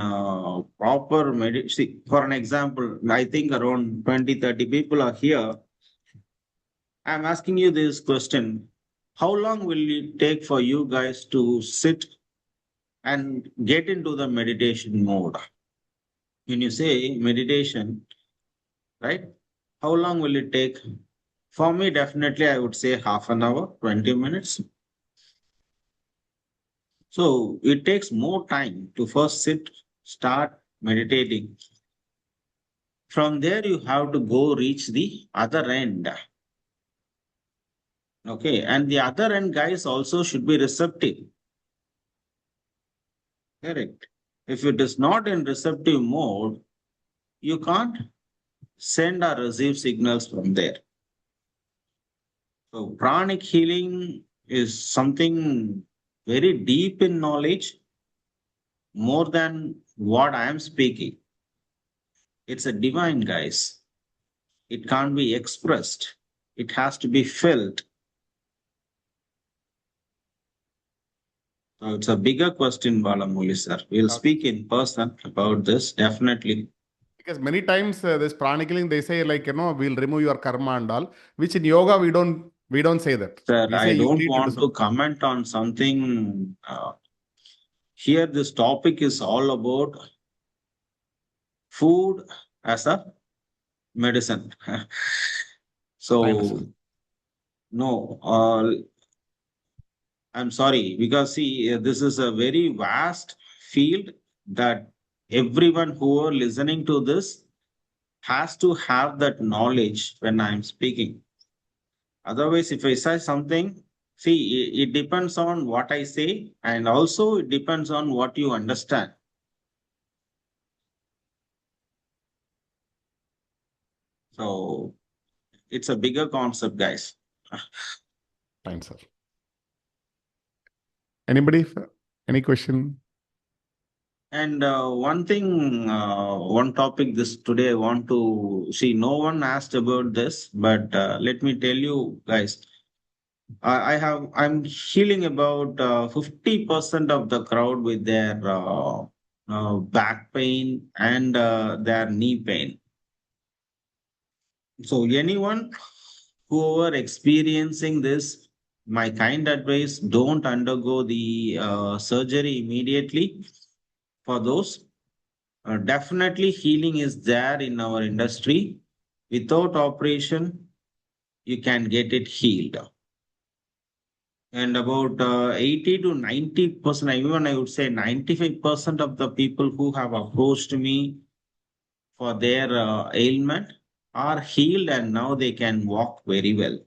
proper meditation, for an example, I think around 20, 30 people are here. I'm asking you this question. How long will it take for you guys to sit and get into the meditation mode? When you say meditation, right? How long will it take? For me, definitely, I would say half an hour, 20 minutes. So it takes more time to first sit, start meditating. From there, you have to go reach the other end. Okay. And the other end guys also should be receptive. Correct. If it is not in receptive mode, you can't send or receive signals from there. So pranic healing is something very deep in knowledge, more than what I am speaking. It's a divine, guys. It can't be expressed. It has to be felt. So it's a bigger question, Balamuli sir. We'll speak in person about this, definitely. Because many times this pranic healing, they say like, we'll remove your karma and all, which in yoga, we don't say that. Sir, We say I you don't need to do want to something. comment on something. Here, this topic is all about food as a medicine. I So, understand. no, I'm sorry, because see, this is a very vast field that everyone who are listening to this has to have that knowledge when I'm speaking. Otherwise, if I say something, see, it depends on what I say, and also it depends on what you understand. So, it's a bigger concept, guys. Fine, sir. Anybody? Any question? And one thing, one topic this today I want to see. No one asked about this, but let me tell you, guys. I'm healing about 50% of the crowd with their back pain and their knee pain. So anyone who are experiencing this, my kind advice: don't undergo the surgery immediately. For those, definitely healing is there in our industry. Without operation, you can get it healed. And about 80 to 90%, even I would say 95% of the people who have approached me for their ailment are healed, and now they can walk very well.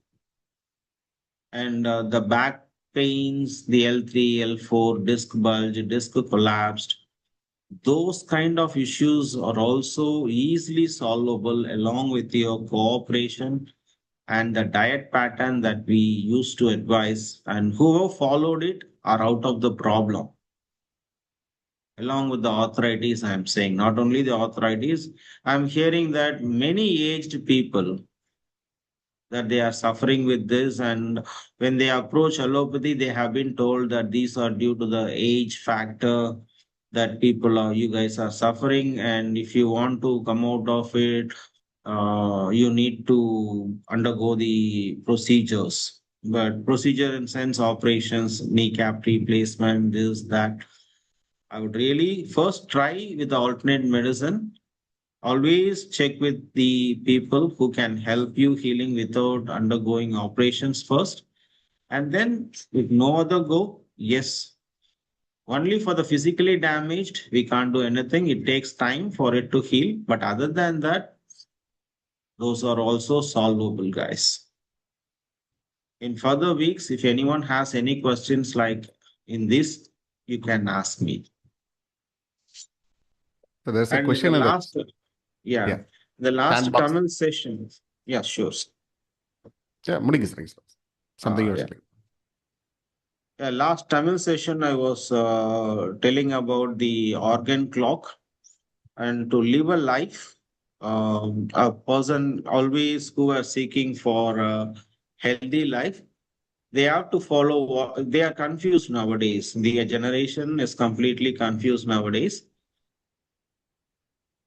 And the back pains, the L3, L4, disc bulge, disc collapsed, those kind of issues are also easily solvable along with your cooperation and the diet pattern that we used to advise, and who have followed it are out of the problem. Along with the arthritis, I'm saying, not only the arthritis, I'm hearing that many aged people that they are suffering with this, and when they approach allopathy, they have been told that these are due to the age factor, that you guys are suffering, and if you want to come out of it, you need to undergo the procedures. But procedure in sense operations, kneecap replacement, this, that. I would really first try with the alternate medicine. Always check with the people who can help you healing without undergoing operations first. And then, if no other go, yes, only for the physically damaged, we can't do anything. It takes time for it to heal. But other than that, those are also solvable, guys. In further weeks, if anyone has any questions like in this, you can ask me. So there's a And question in the yeah, the last Sandbox. Tamil session. Yeah, sure. Yeah, முடிங்க sir. Something else. Last Tamil session, I was telling about the organ clock, and to live a life, a person always who are seeking for a healthy life, they have to follow what they are confused nowadays. The generation is completely confused nowadays.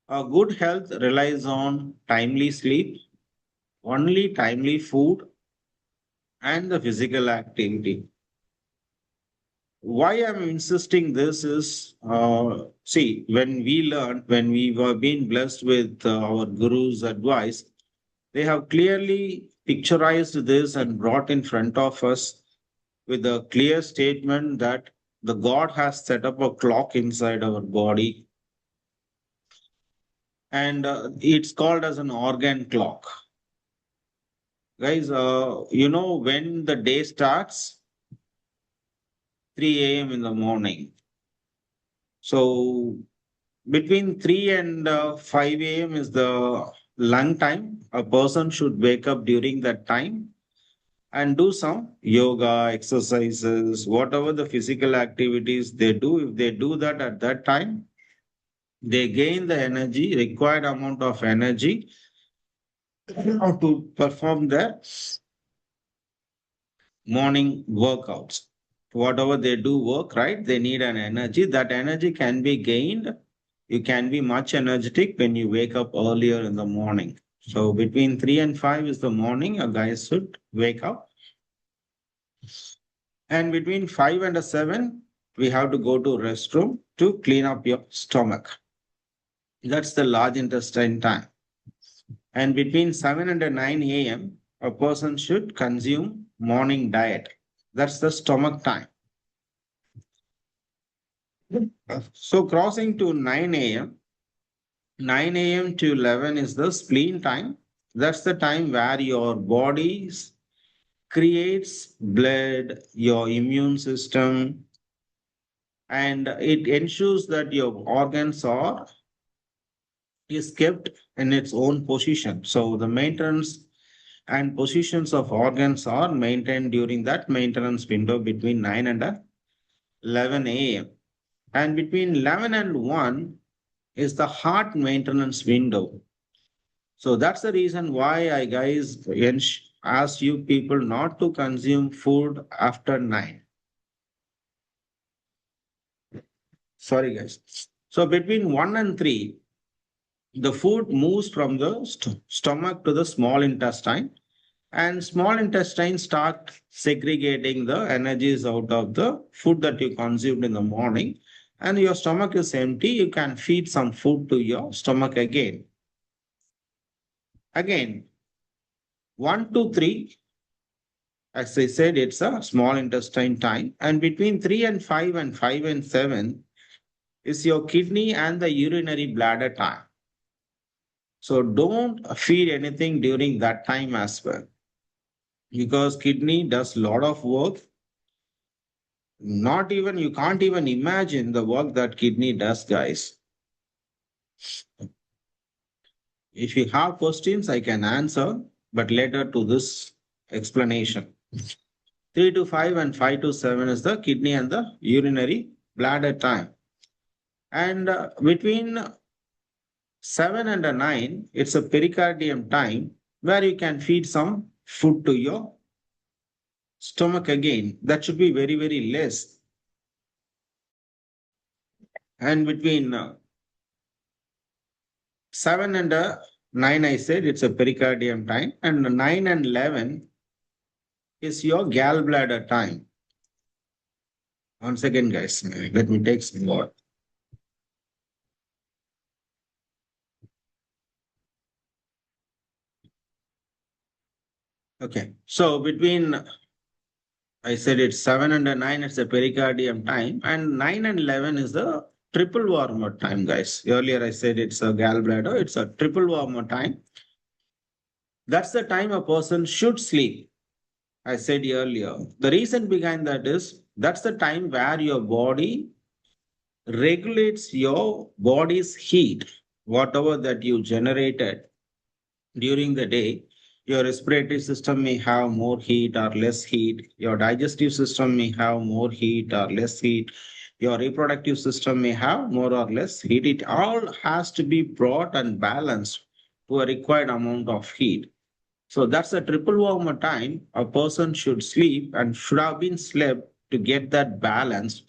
A good health relies on timely sleep, only timely food, and the physical activity. Why I'm insisting this is, see, when we were being blessed with our guru's advice, they have clearly picturized this and brought in front of us with a clear statement that the God has set up a clock inside our body, and it's called as an organ clock. Guys, when the day starts, 3 a.m. in the morning. So between 3 and 5 a.m. is the lung time. A person should wake up during that time and do some yoga, exercises, whatever the physical activities they do. If they do that at that time, they gain the energy, required amount of energy to perform their morning workouts. Whatever they do work, right? They need an energy. That energy can be gained. You can be much energetic when you wake up earlier in the morning. So between 3 and 5 is the morning, a guy should wake up. And between 5 and 7, we have to go to restroom to clean up your stomach. That's the large intestine time. And between 7 and 9 a.m., a person should consume morning diet. That's the stomach time. So crossing to 9 a.m., 9 a.m. to 11 is the spleen time. That's the time where your body creates blood, your immune system, and it ensures that your organs is kept in its own position. So the maintenance and positions of organs are maintained during that maintenance window between 9 and 11 a.m. And between 11 and 1 is the heart maintenance window. So that's the reason why I guys ask you people not to consume food after 9. Sorry, guys. So between 1 and 3, the food moves from the stomach to the small intestine, and small intestine start segregating the energies out of the food that you consumed in the morning, and your stomach is empty. You can feed some food to your stomach again. Again, 1 to 3, as I said, it's a small intestine time, and between 3 and 5 and 5 and 7 is your kidney and the urinary bladder time. So don't feed anything during that time as well, because kidney does a lot of work. You can't even imagine the work that kidney does, guys. If you have questions, I can answer, but later to this explanation. 3 to 5 and 5 to 7 is the kidney and the urinary bladder time. And between 7 and 9, it's a pericardium time where you can feed some food to your stomach again. That should be very, very less. And between 7 and 9, I said it's a pericardium time, and 9 and 11 is your gallbladder time. Once again, guys, let me take some more. Okay, so between, I said it's 7 and 9, it's a pericardium time, and 9 and 11 is the triple warmer time, guys. Earlier I said it's a gallbladder, it's a triple warmer time. That's the time a person should sleep. I said earlier. The reason behind that is that's the time where your body regulates your body's heat, whatever that you generated during the day. Your respiratory system may have more heat or less heat. Your digestive system may have more heat or less heat. Your reproductive system may have more or less heat. It all has to be brought and balanced to a required amount of heat. So that's a triple warmer time a person should sleep and should have been slept to get that balance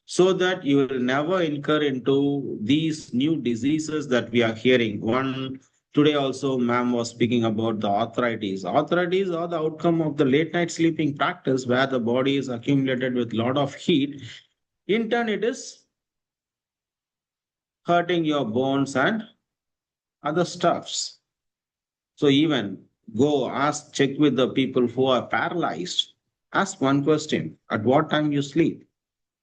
so that you will never incur into these new diseases that we are hearing. One today also, ma'am was speaking about the arthritis. Arthritis are the outcome of the late night sleeping practice where the body is accumulated with a lot of heat. In turn, it is hurting your bones and other stuffs. So even go ask, check with the people who are paralyzed. Ask one question, at what time you sleep?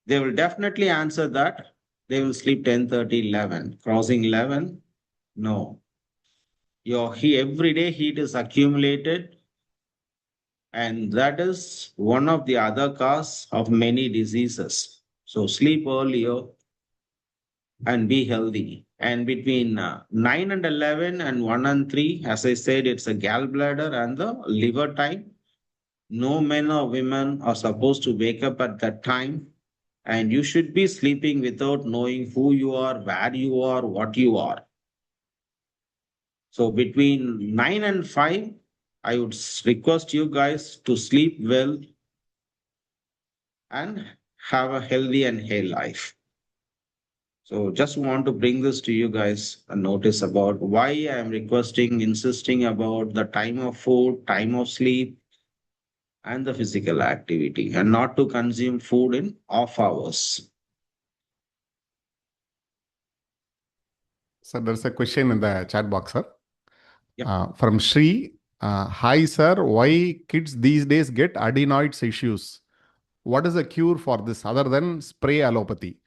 They will definitely answer that they will sleep 10:30, 11. Crossing 11? No. Your everyday heat is accumulated, and that is one of the other cause of many diseases. So sleep earlier and be healthy. And between 9 and 11 and 1 and 3, as I said, it's a gallbladder and the liver time. No men or women are supposed to wake up at that time. And you should be sleeping without knowing who you are, where you are, what you are. So between 9 and 5, I would request you guys to sleep well and have a healthy and hale life. So just want to bring this to you guys a notice about why I am requesting, insisting about the time of food, time of sleep, and the physical activity, and not to consume food in off hours. So there's a question in the chat box, sir. Yeah. From Sri. Hi, sir. Why kids these days get adenoids issues? What is the cure for this other than spray allopathy?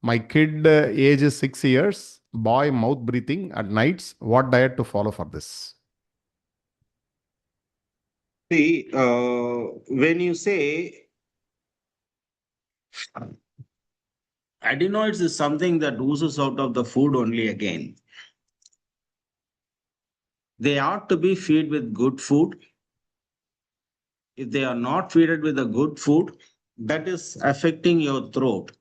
My kid age is 6 years, boy mouth breathing at nights. What diet to follow for this? See, when you say adenoids is something that oozes out of the food only again. They ought to be fed with good food. If they are not fed with a good food, that is affecting your throat.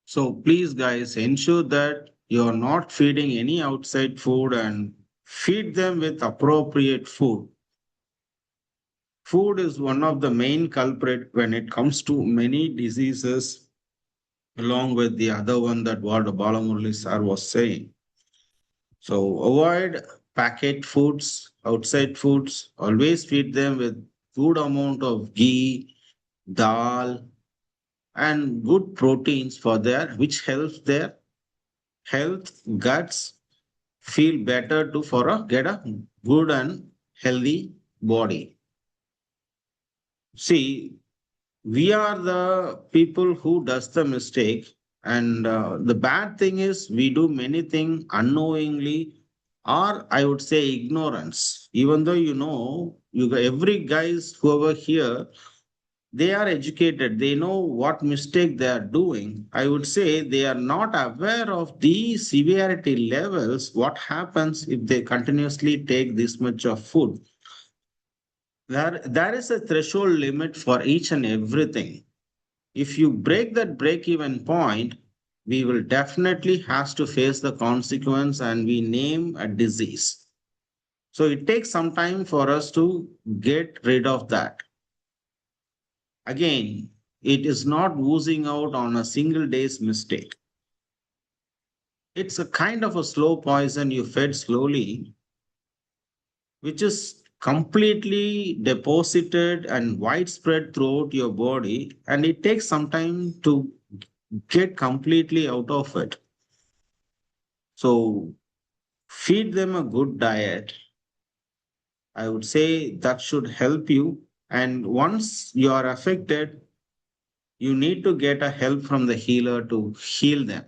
So please, guys, ensure that you are not feeding any outside food and feed them with appropriate food. Food is one of the main culprit when it comes to many diseases, along with the other one that what Balamurali sir was saying. So avoid packet foods, outside foods. Always feed them with good amount of ghee, dal, and good proteins for their which helps their health, guts feel better to for a get a good and healthy body. See, we are the people who does the mistake, and the bad thing is we do many things unknowingly, or I would say ignorance. Even though every guys whoever here, they are educated, they know what mistake they are doing. I would say they are not aware of the severity levels, what happens if they continuously take this much of food. There is a threshold limit for each and everything. If you break that break-even point, we will definitely have to face the consequence and we name a disease. So it takes some time for us to get rid of that. Again, it is not oozing out on a single day's mistake. It's a kind of a slow poison you fed slowly, which is completely deposited and widespread throughout your body, and it takes some time to get completely out of it. So feed them a good diet. I would say that should help you. And once you are affected, you need to get a help from the healer to heal them.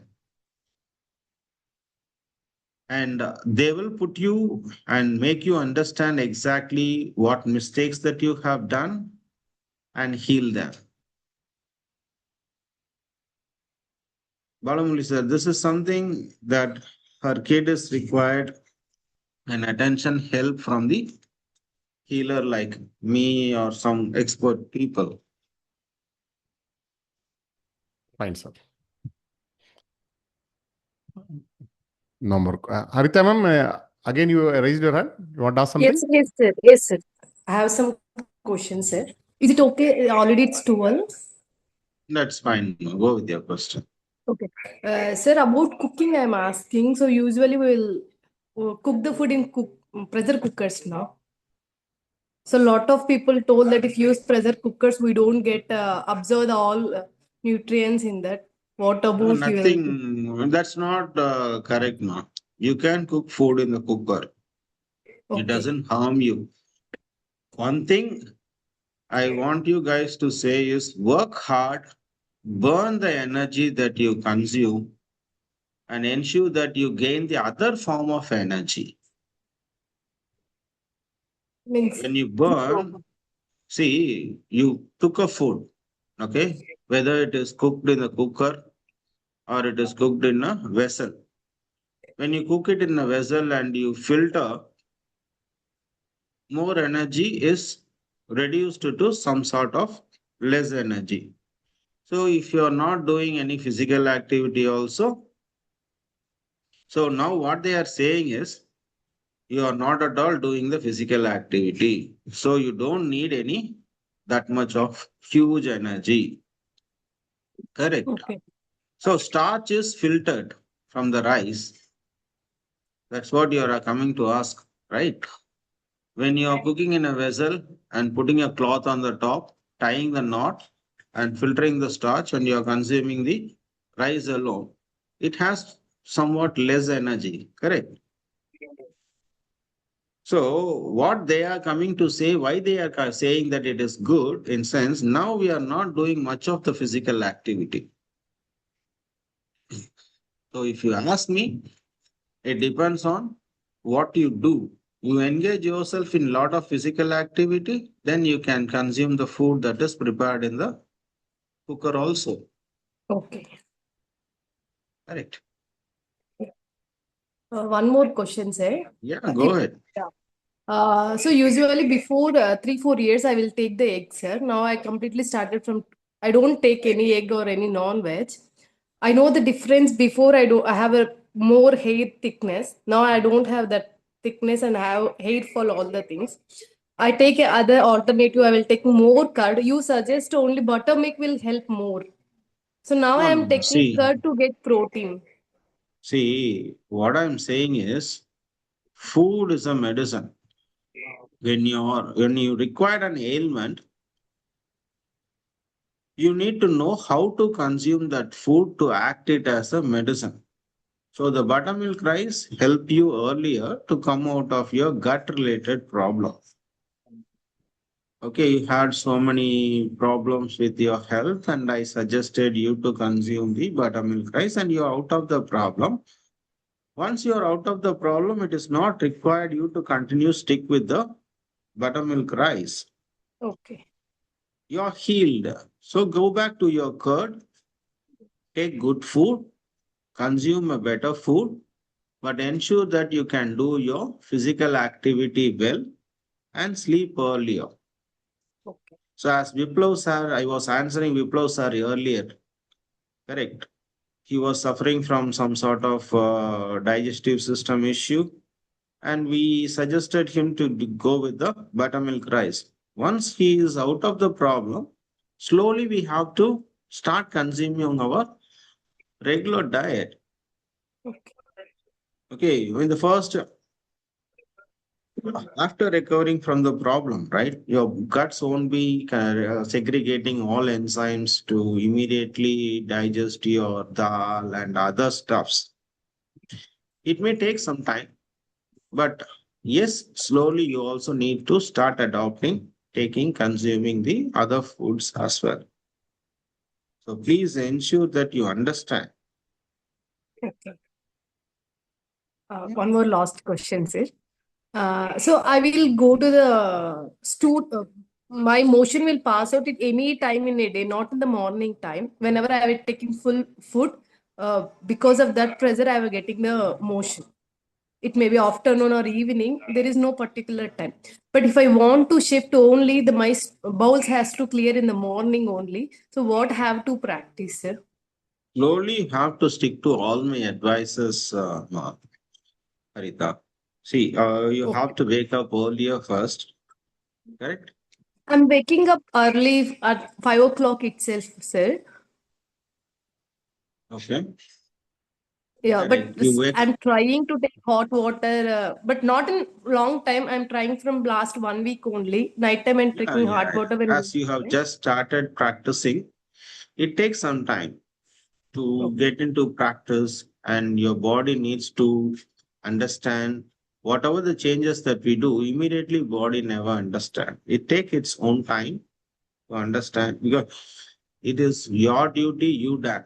And they will put you and make you understand exactly what mistakes that you have done and heal them. Balamuli sir, this is something that her kid is required an attention help from the healer like me or some expert people. Fine, sir. No more. Harita ma'am, again you raised your hand. You want to ask something? Yes, sir. Yes, sir. I have some questions, sir. Is it okay? Already it's 12. That's fine. Go with your question. Okay. Sir, about cooking, I'm asking. So usually we'll cook the food in pressure cookers now. So a lot of people told that if you use pressure cookers, we don't get absorb all nutrients in that. What No, about you? nothing. That's not correct, ma. You can cook food in the cooker. It Okay. doesn't harm you. One thing I want you guys to say is work hard, burn the energy that you consume, and ensure that you gain the other form of energy. Means When you burn, see, you took a food, okay? Whether it is cooked in a cooker or it is cooked in a vessel. When you cook it in a vessel and you filter, more energy is reduced to some sort of less energy. So if you are not doing any physical activity also, so now what they are saying is you are not at all doing the physical activity. So you don't need any that much of huge energy. Correct. okay. So starch is filtered from the rice. That's what you are coming to ask, right? When you are cooking in a vessel and putting a cloth on the top, tying the knot and filtering the starch, and you are consuming the rice alone, it has somewhat less energy, correct? So what they are coming to say, why they are saying that it is good, in sense, now we are not doing much of the physical activity. So if you ask me, it depends on what you do. You engage yourself in a lot of physical activity, then you can consume the food that is prepared in the cooker also. Okay. Correct. One more question, sir. Yeah, go ahead. So usually before 3-4 years, I will take the egg, sir. Now I completely started from, I don't take any egg or any non-veg. I know the difference before I have a more hair thickness. Now I don't have that thickness and I have hair for all the things. I take a other alternative. I will take more curd. You suggest only buttermilk will help more. So now I No, am no. taking curd to get protein. See, what I'm saying is food is a medicine. When you require an ailment, you need to know how to consume that food to act it as a medicine. So the buttermilk rice help you earlier to come out of your gut related problem. Okay, you had so many problems with your health, and I suggested you to consume the buttermilk rice, and you're out of the problem. Once you're out of the problem, it is not required you to continue stick with the buttermilk rice. Okay. You're healed. So go back to your curd, take good food, consume a better food, but ensure that you can do your physical activity well and sleep earlier. Okay. So as Viplav sir, I was answering Viplav sir earlier, correct? He was suffering from some sort of digestive system issue, and we suggested him to go with the buttermilk rice. Once he is out of the problem, slowly we have to start consuming our regular diet. Okay, in the first, after recovering from the problem, right, your guts won't be segregating all enzymes to immediately digest your dal and other stuffs. It may take some time, but yes, slowly you also need to start adopting, consuming the other foods as well. So please ensure that you understand. Okay. One more last question, sir. So I will go to the my motion will pass out at any time in a day, not in the morning time. Whenever I will taking full food, because of that pressure, I will getting the motion. It may be afternoon or evening. There is no particular time. But if I want to shift only, my bowels has to clear in the morning only. So what have to practice, sir? Slowly you have to stick to all my advices, Harita. See, you Okay. have to wake up earlier first, correct? I'm waking up early at 5 o'clock itself, sir. Okay. Yeah, but Correct. You wake. I'm trying to take hot water, but not in long time. I'm trying from last 1 week only. Nighttime I'm Yeah, taking hot yeah. water when As you going to have bed. just started practicing, it takes some time to Okay. get into practice, and your body needs to understand whatever the changes that we do. Immediately, body never understand. It takes its own time to understand, because it is your duty. You done.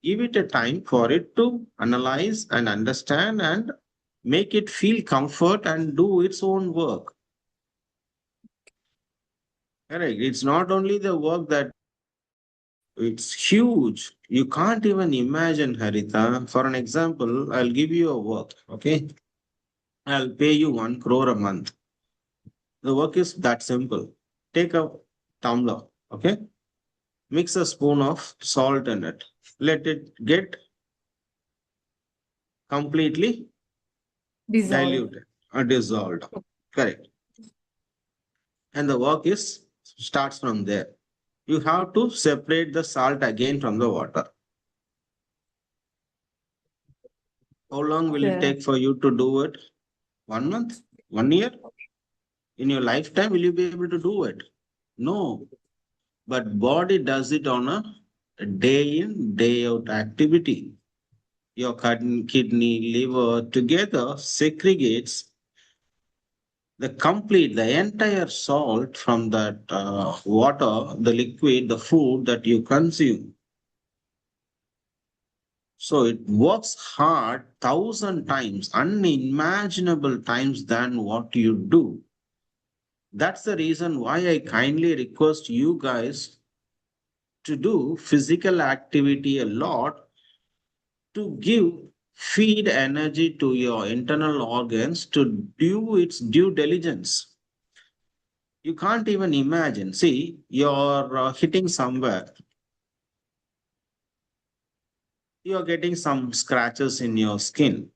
Give it a time for it to analyze and understand and make it feel comfort and do its own work. Correct. It's not only the work that it's huge. You can't even imagine, Harita. For an example, I'll give you a work. Okay. I'll pay you 1 crore a month. The work is that simple. Take a tumbler. Okay. Mix a spoon of salt in it. Let it get completely Dissolve. diluted or dissolved. Correct. And the work is starts from there. You have to separate the salt again from the water. How long will it Yeah. take for you to do it? 1 month? 1 year? In your lifetime, will you be able to do it? No. But body does it on a day in, day out activity. Your kidney, liver together segregates the entire salt from that water, the liquid, the food that you consume. So it works hard 1,000 times, unimaginable times than what you do. That's the reason why I kindly request you guys to do physical activity a lot, to feed energy to your internal organs to do its due diligence. You can't even imagine. See, you're hitting somewhere, you're getting some scratches in your skin.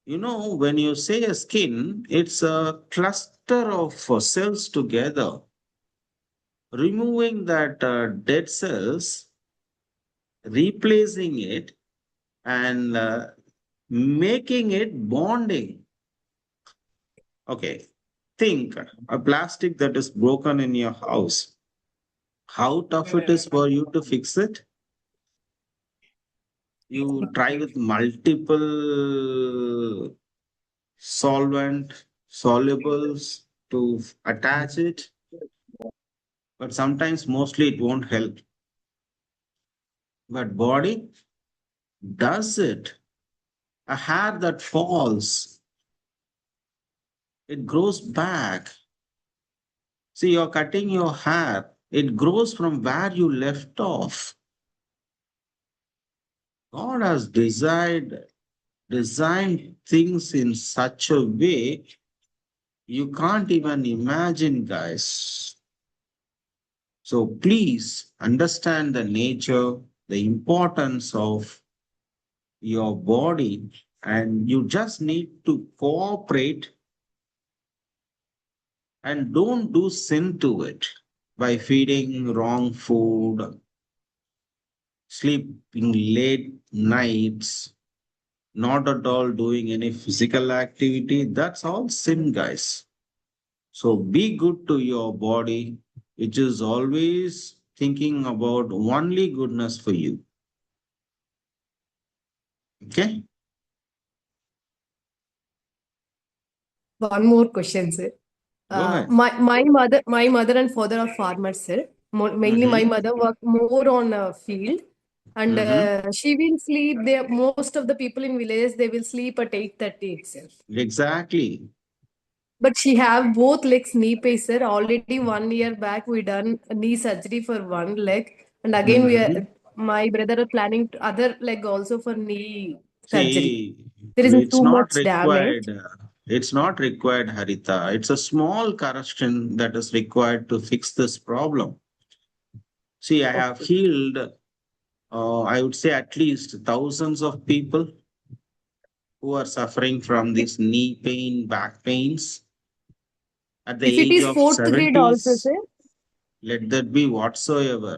You know, when you say a skin, it's a cluster of cells together. Removing that dead cells, replacing it, and making it bonding. Okay, think a plastic that is broken in your house. How tough it is for you to fix it? You try with multiple solvent solubles to attach it, but sometimes mostly it won't help. But body does it. A hair that falls, it grows back. See, you're cutting your hair, it grows from where you left off. God has designed things in such a way you can't even imagine, guys. So please understand the nature, the importance of your body, and you just need to cooperate and don't do sin to it by feeding wrong food, sleeping late nights, not at all doing any physical activity. That's all sin, guys. So be good to your body, which is always thinking about only goodness for you. Okay? One more question, sir. Go ahead. My mother and father are farmers, sir. Mainly, my Mhm. mother work more on a field, and Mhm. she will sleep. There, most of the people in villages they will sleep at 8:30 itself. Exactly. But she have both legs knee pain, sir. Already 1 year back we done a knee surgery for one leg, and again Mhm. my brother are planning other leg also for knee surgery. See, There is it's too not much damage. required. It's not required, Harita. It's a small correction that is required to fix this problem. See, I have Okay. healed, I would say at least thousands of people who are suffering from this knee pain, back pains at the If it age is of fourth grade also, 70s. sir. Let that be whatsoever.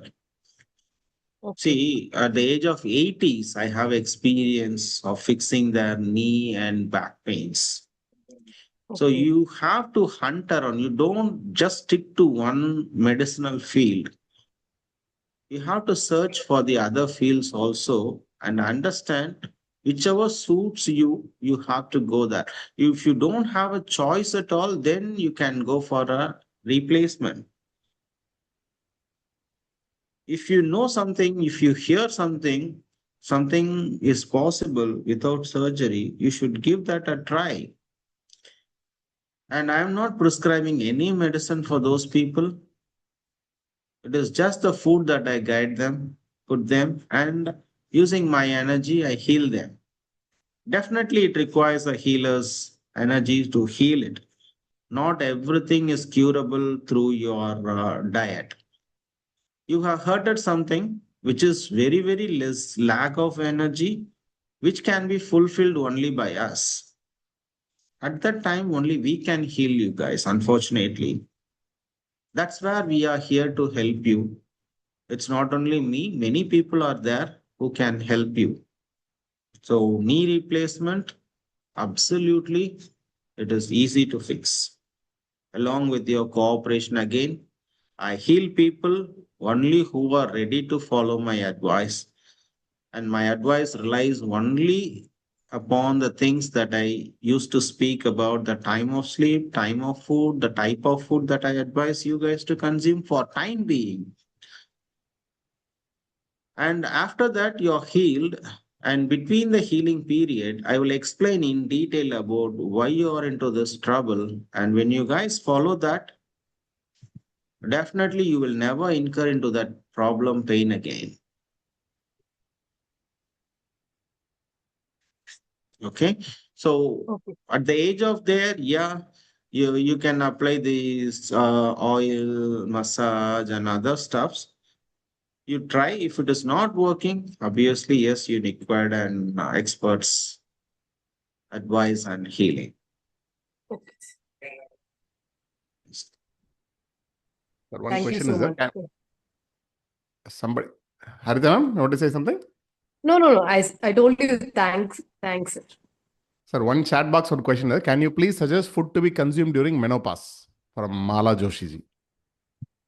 Okay. See, at the age of 80s, I have experience of fixing their knee and back pains. So Okay. you have to hunt around. You don't just stick to one medicinal field. You have to search for the other fields also and understand whichever suits you, you have to go there. If you don't have a choice at all, then you can go for a replacement. If you know something, if you hear something, something is possible without surgery, you should give that a try. And I am not prescribing any medicine for those people. It is just the food that I guide them, put them, and using my energy, I heal them. Definitely, it requires a healer's energy to heal it. Not everything is curable through your diet. You have heard something which is very, very less lack of energy, which can be fulfilled only by us. At that time, only we can heal you guys, unfortunately. That's where we are here to help you. It's not only me, many people are there who can help you. So, knee replacement, absolutely, it is easy to fix. Along with your cooperation again, I heal people only who are ready to follow my advice. And my advice relies only upon the things that I used to speak about: the time of sleep, time of food, the type of food that I advise you guys to consume for time being. And after that, you're healed. And between the healing period, I will explain in detail about why you are into this trouble. And when you guys follow that, definitely you will never incur into that problem pain again. Okay. So Okay. at the age of there, yeah, you can apply this oil, massage, and other stuffs. You try. If it is not working, obviously, yes, you require an expert's advice and healing. Okay. Sir, one Thank you question so is there. much. Can somebody, Harita ma'am, you want to say something? No. I told you thanks, sir. Sir, one chat box, one question is, can you please suggest food to be consumed during menopause? From Mala Joshi ji.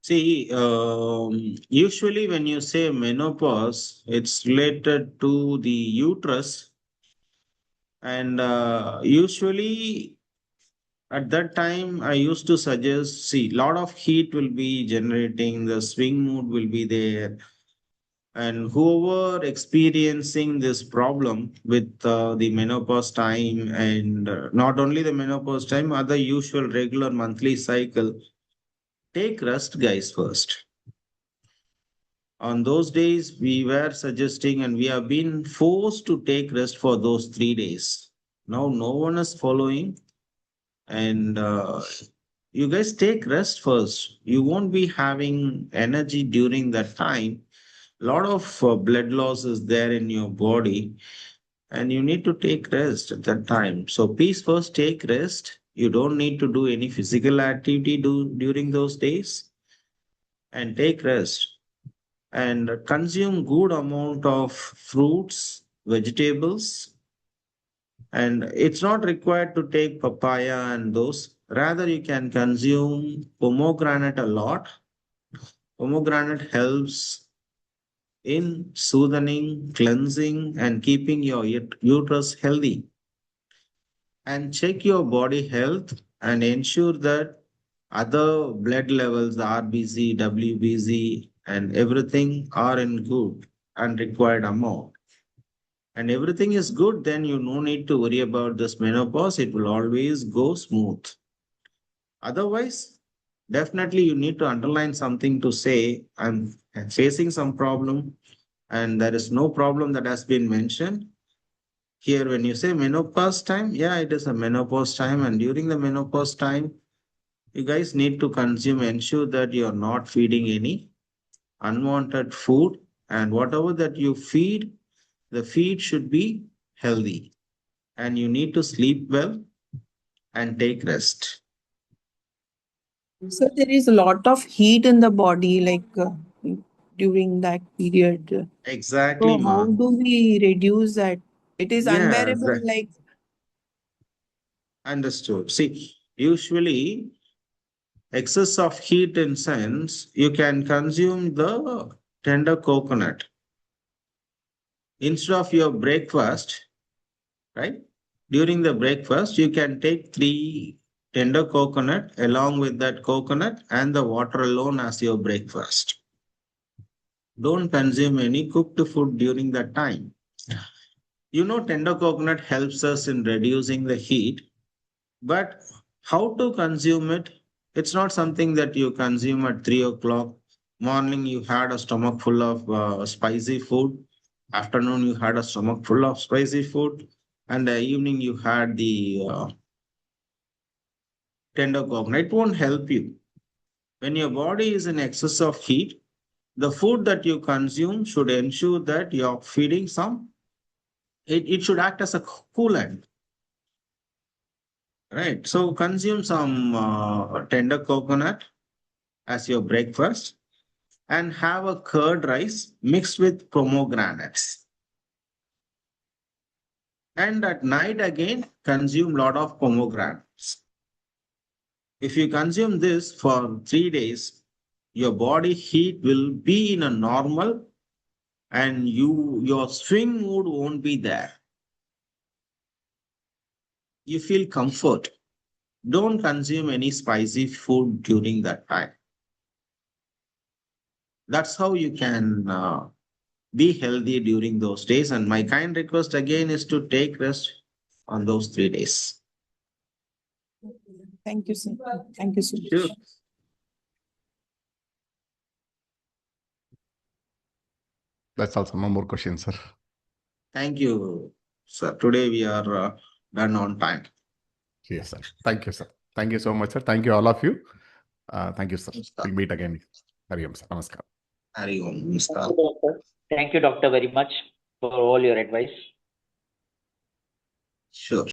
See, usually when you say menopause, it's related to the uterus, and usually at that time, I used to suggest, see, lot of heat will be generating, the swing mood will be there, and whoever experiencing this problem with the menopause time, and not only the menopause time, other usual regular monthly cycle, take rest, guys, first. On those days, we were suggesting, and we have been forced to take rest for those 3 days. Now, no one is following, and you guys take rest first. You won't be having energy during that time. A lot of blood loss is there in your body. and you need to take rest at that time. So please first take rest. You don't need to do any physical activity during those days, and take rest and consume good amount of fruits, vegetables, and it's not required to take papaya and those. Rather, you can consume pomegranate a lot. Pomegranate helps in soothing, cleansing, and keeping your uterus healthy. And check your body health and ensure that other blood levels, the RBC, WBC, and everything are in good and required amount. And everything is good, then you no need to worry about this menopause. It will always go smooth. Otherwise, definitely you need to underline something to say, I'm facing some problem, and there is no problem that has been mentioned. Here, when you say menopause time, yeah, it is a menopause time. And during the menopause time, you guys need to consume, ensure that you're not feeding any unwanted food. And whatever that you feed, the feed should be healthy. And you need to sleep well and take rest. So there is a lot of heat in the body, like during that period. Exactly, So how ma'am. do we reduce that? It is Yeah, unbearable, like understood. See, usually excess of heat in sense, you can consume the tender coconut instead of your breakfast, right? During the breakfast, you can take 3 tender coconut along with that coconut and the water alone as your breakfast. Don't consume any cooked food during that time. You know, tender coconut helps us in reducing the heat, but how to consume it? It's not something that you consume at 3 o'clock. Morning, you had a stomach full of spicy food. Afternoon, you had a stomach full of spicy food. And the evening, you had the tender coconut. It won't help you. When your body is in excess of heat, the food that you consume should ensure that you're feeding it should act as a coolant. Right. So consume some tender coconut as your breakfast and have a curd rice mixed with pomegranates. And at night again, consume lot of pomegranates. If you consume this for 3 days, your body heat will be in a normal and your swing mood won't be there. You feel comfort. Don't consume any spicy food during that time. That's how you can be healthy during those days. And my kind request again is to take rest on those 3 days. thank you, sir. Thank you so much. Sure. That's also no more questions, sir. Thank you, sir. Today we are done on time. Yes, sir. Thank you, sir. Thank you so much, sir. Thank you, all of you. Thank you, sir. Yes, sir. We'll meet again. Hari Om, sir. Namaskar. Hari Om. Thank Namaskar. you, doctor. Thank you, doctor, very much for all your advice. Sure.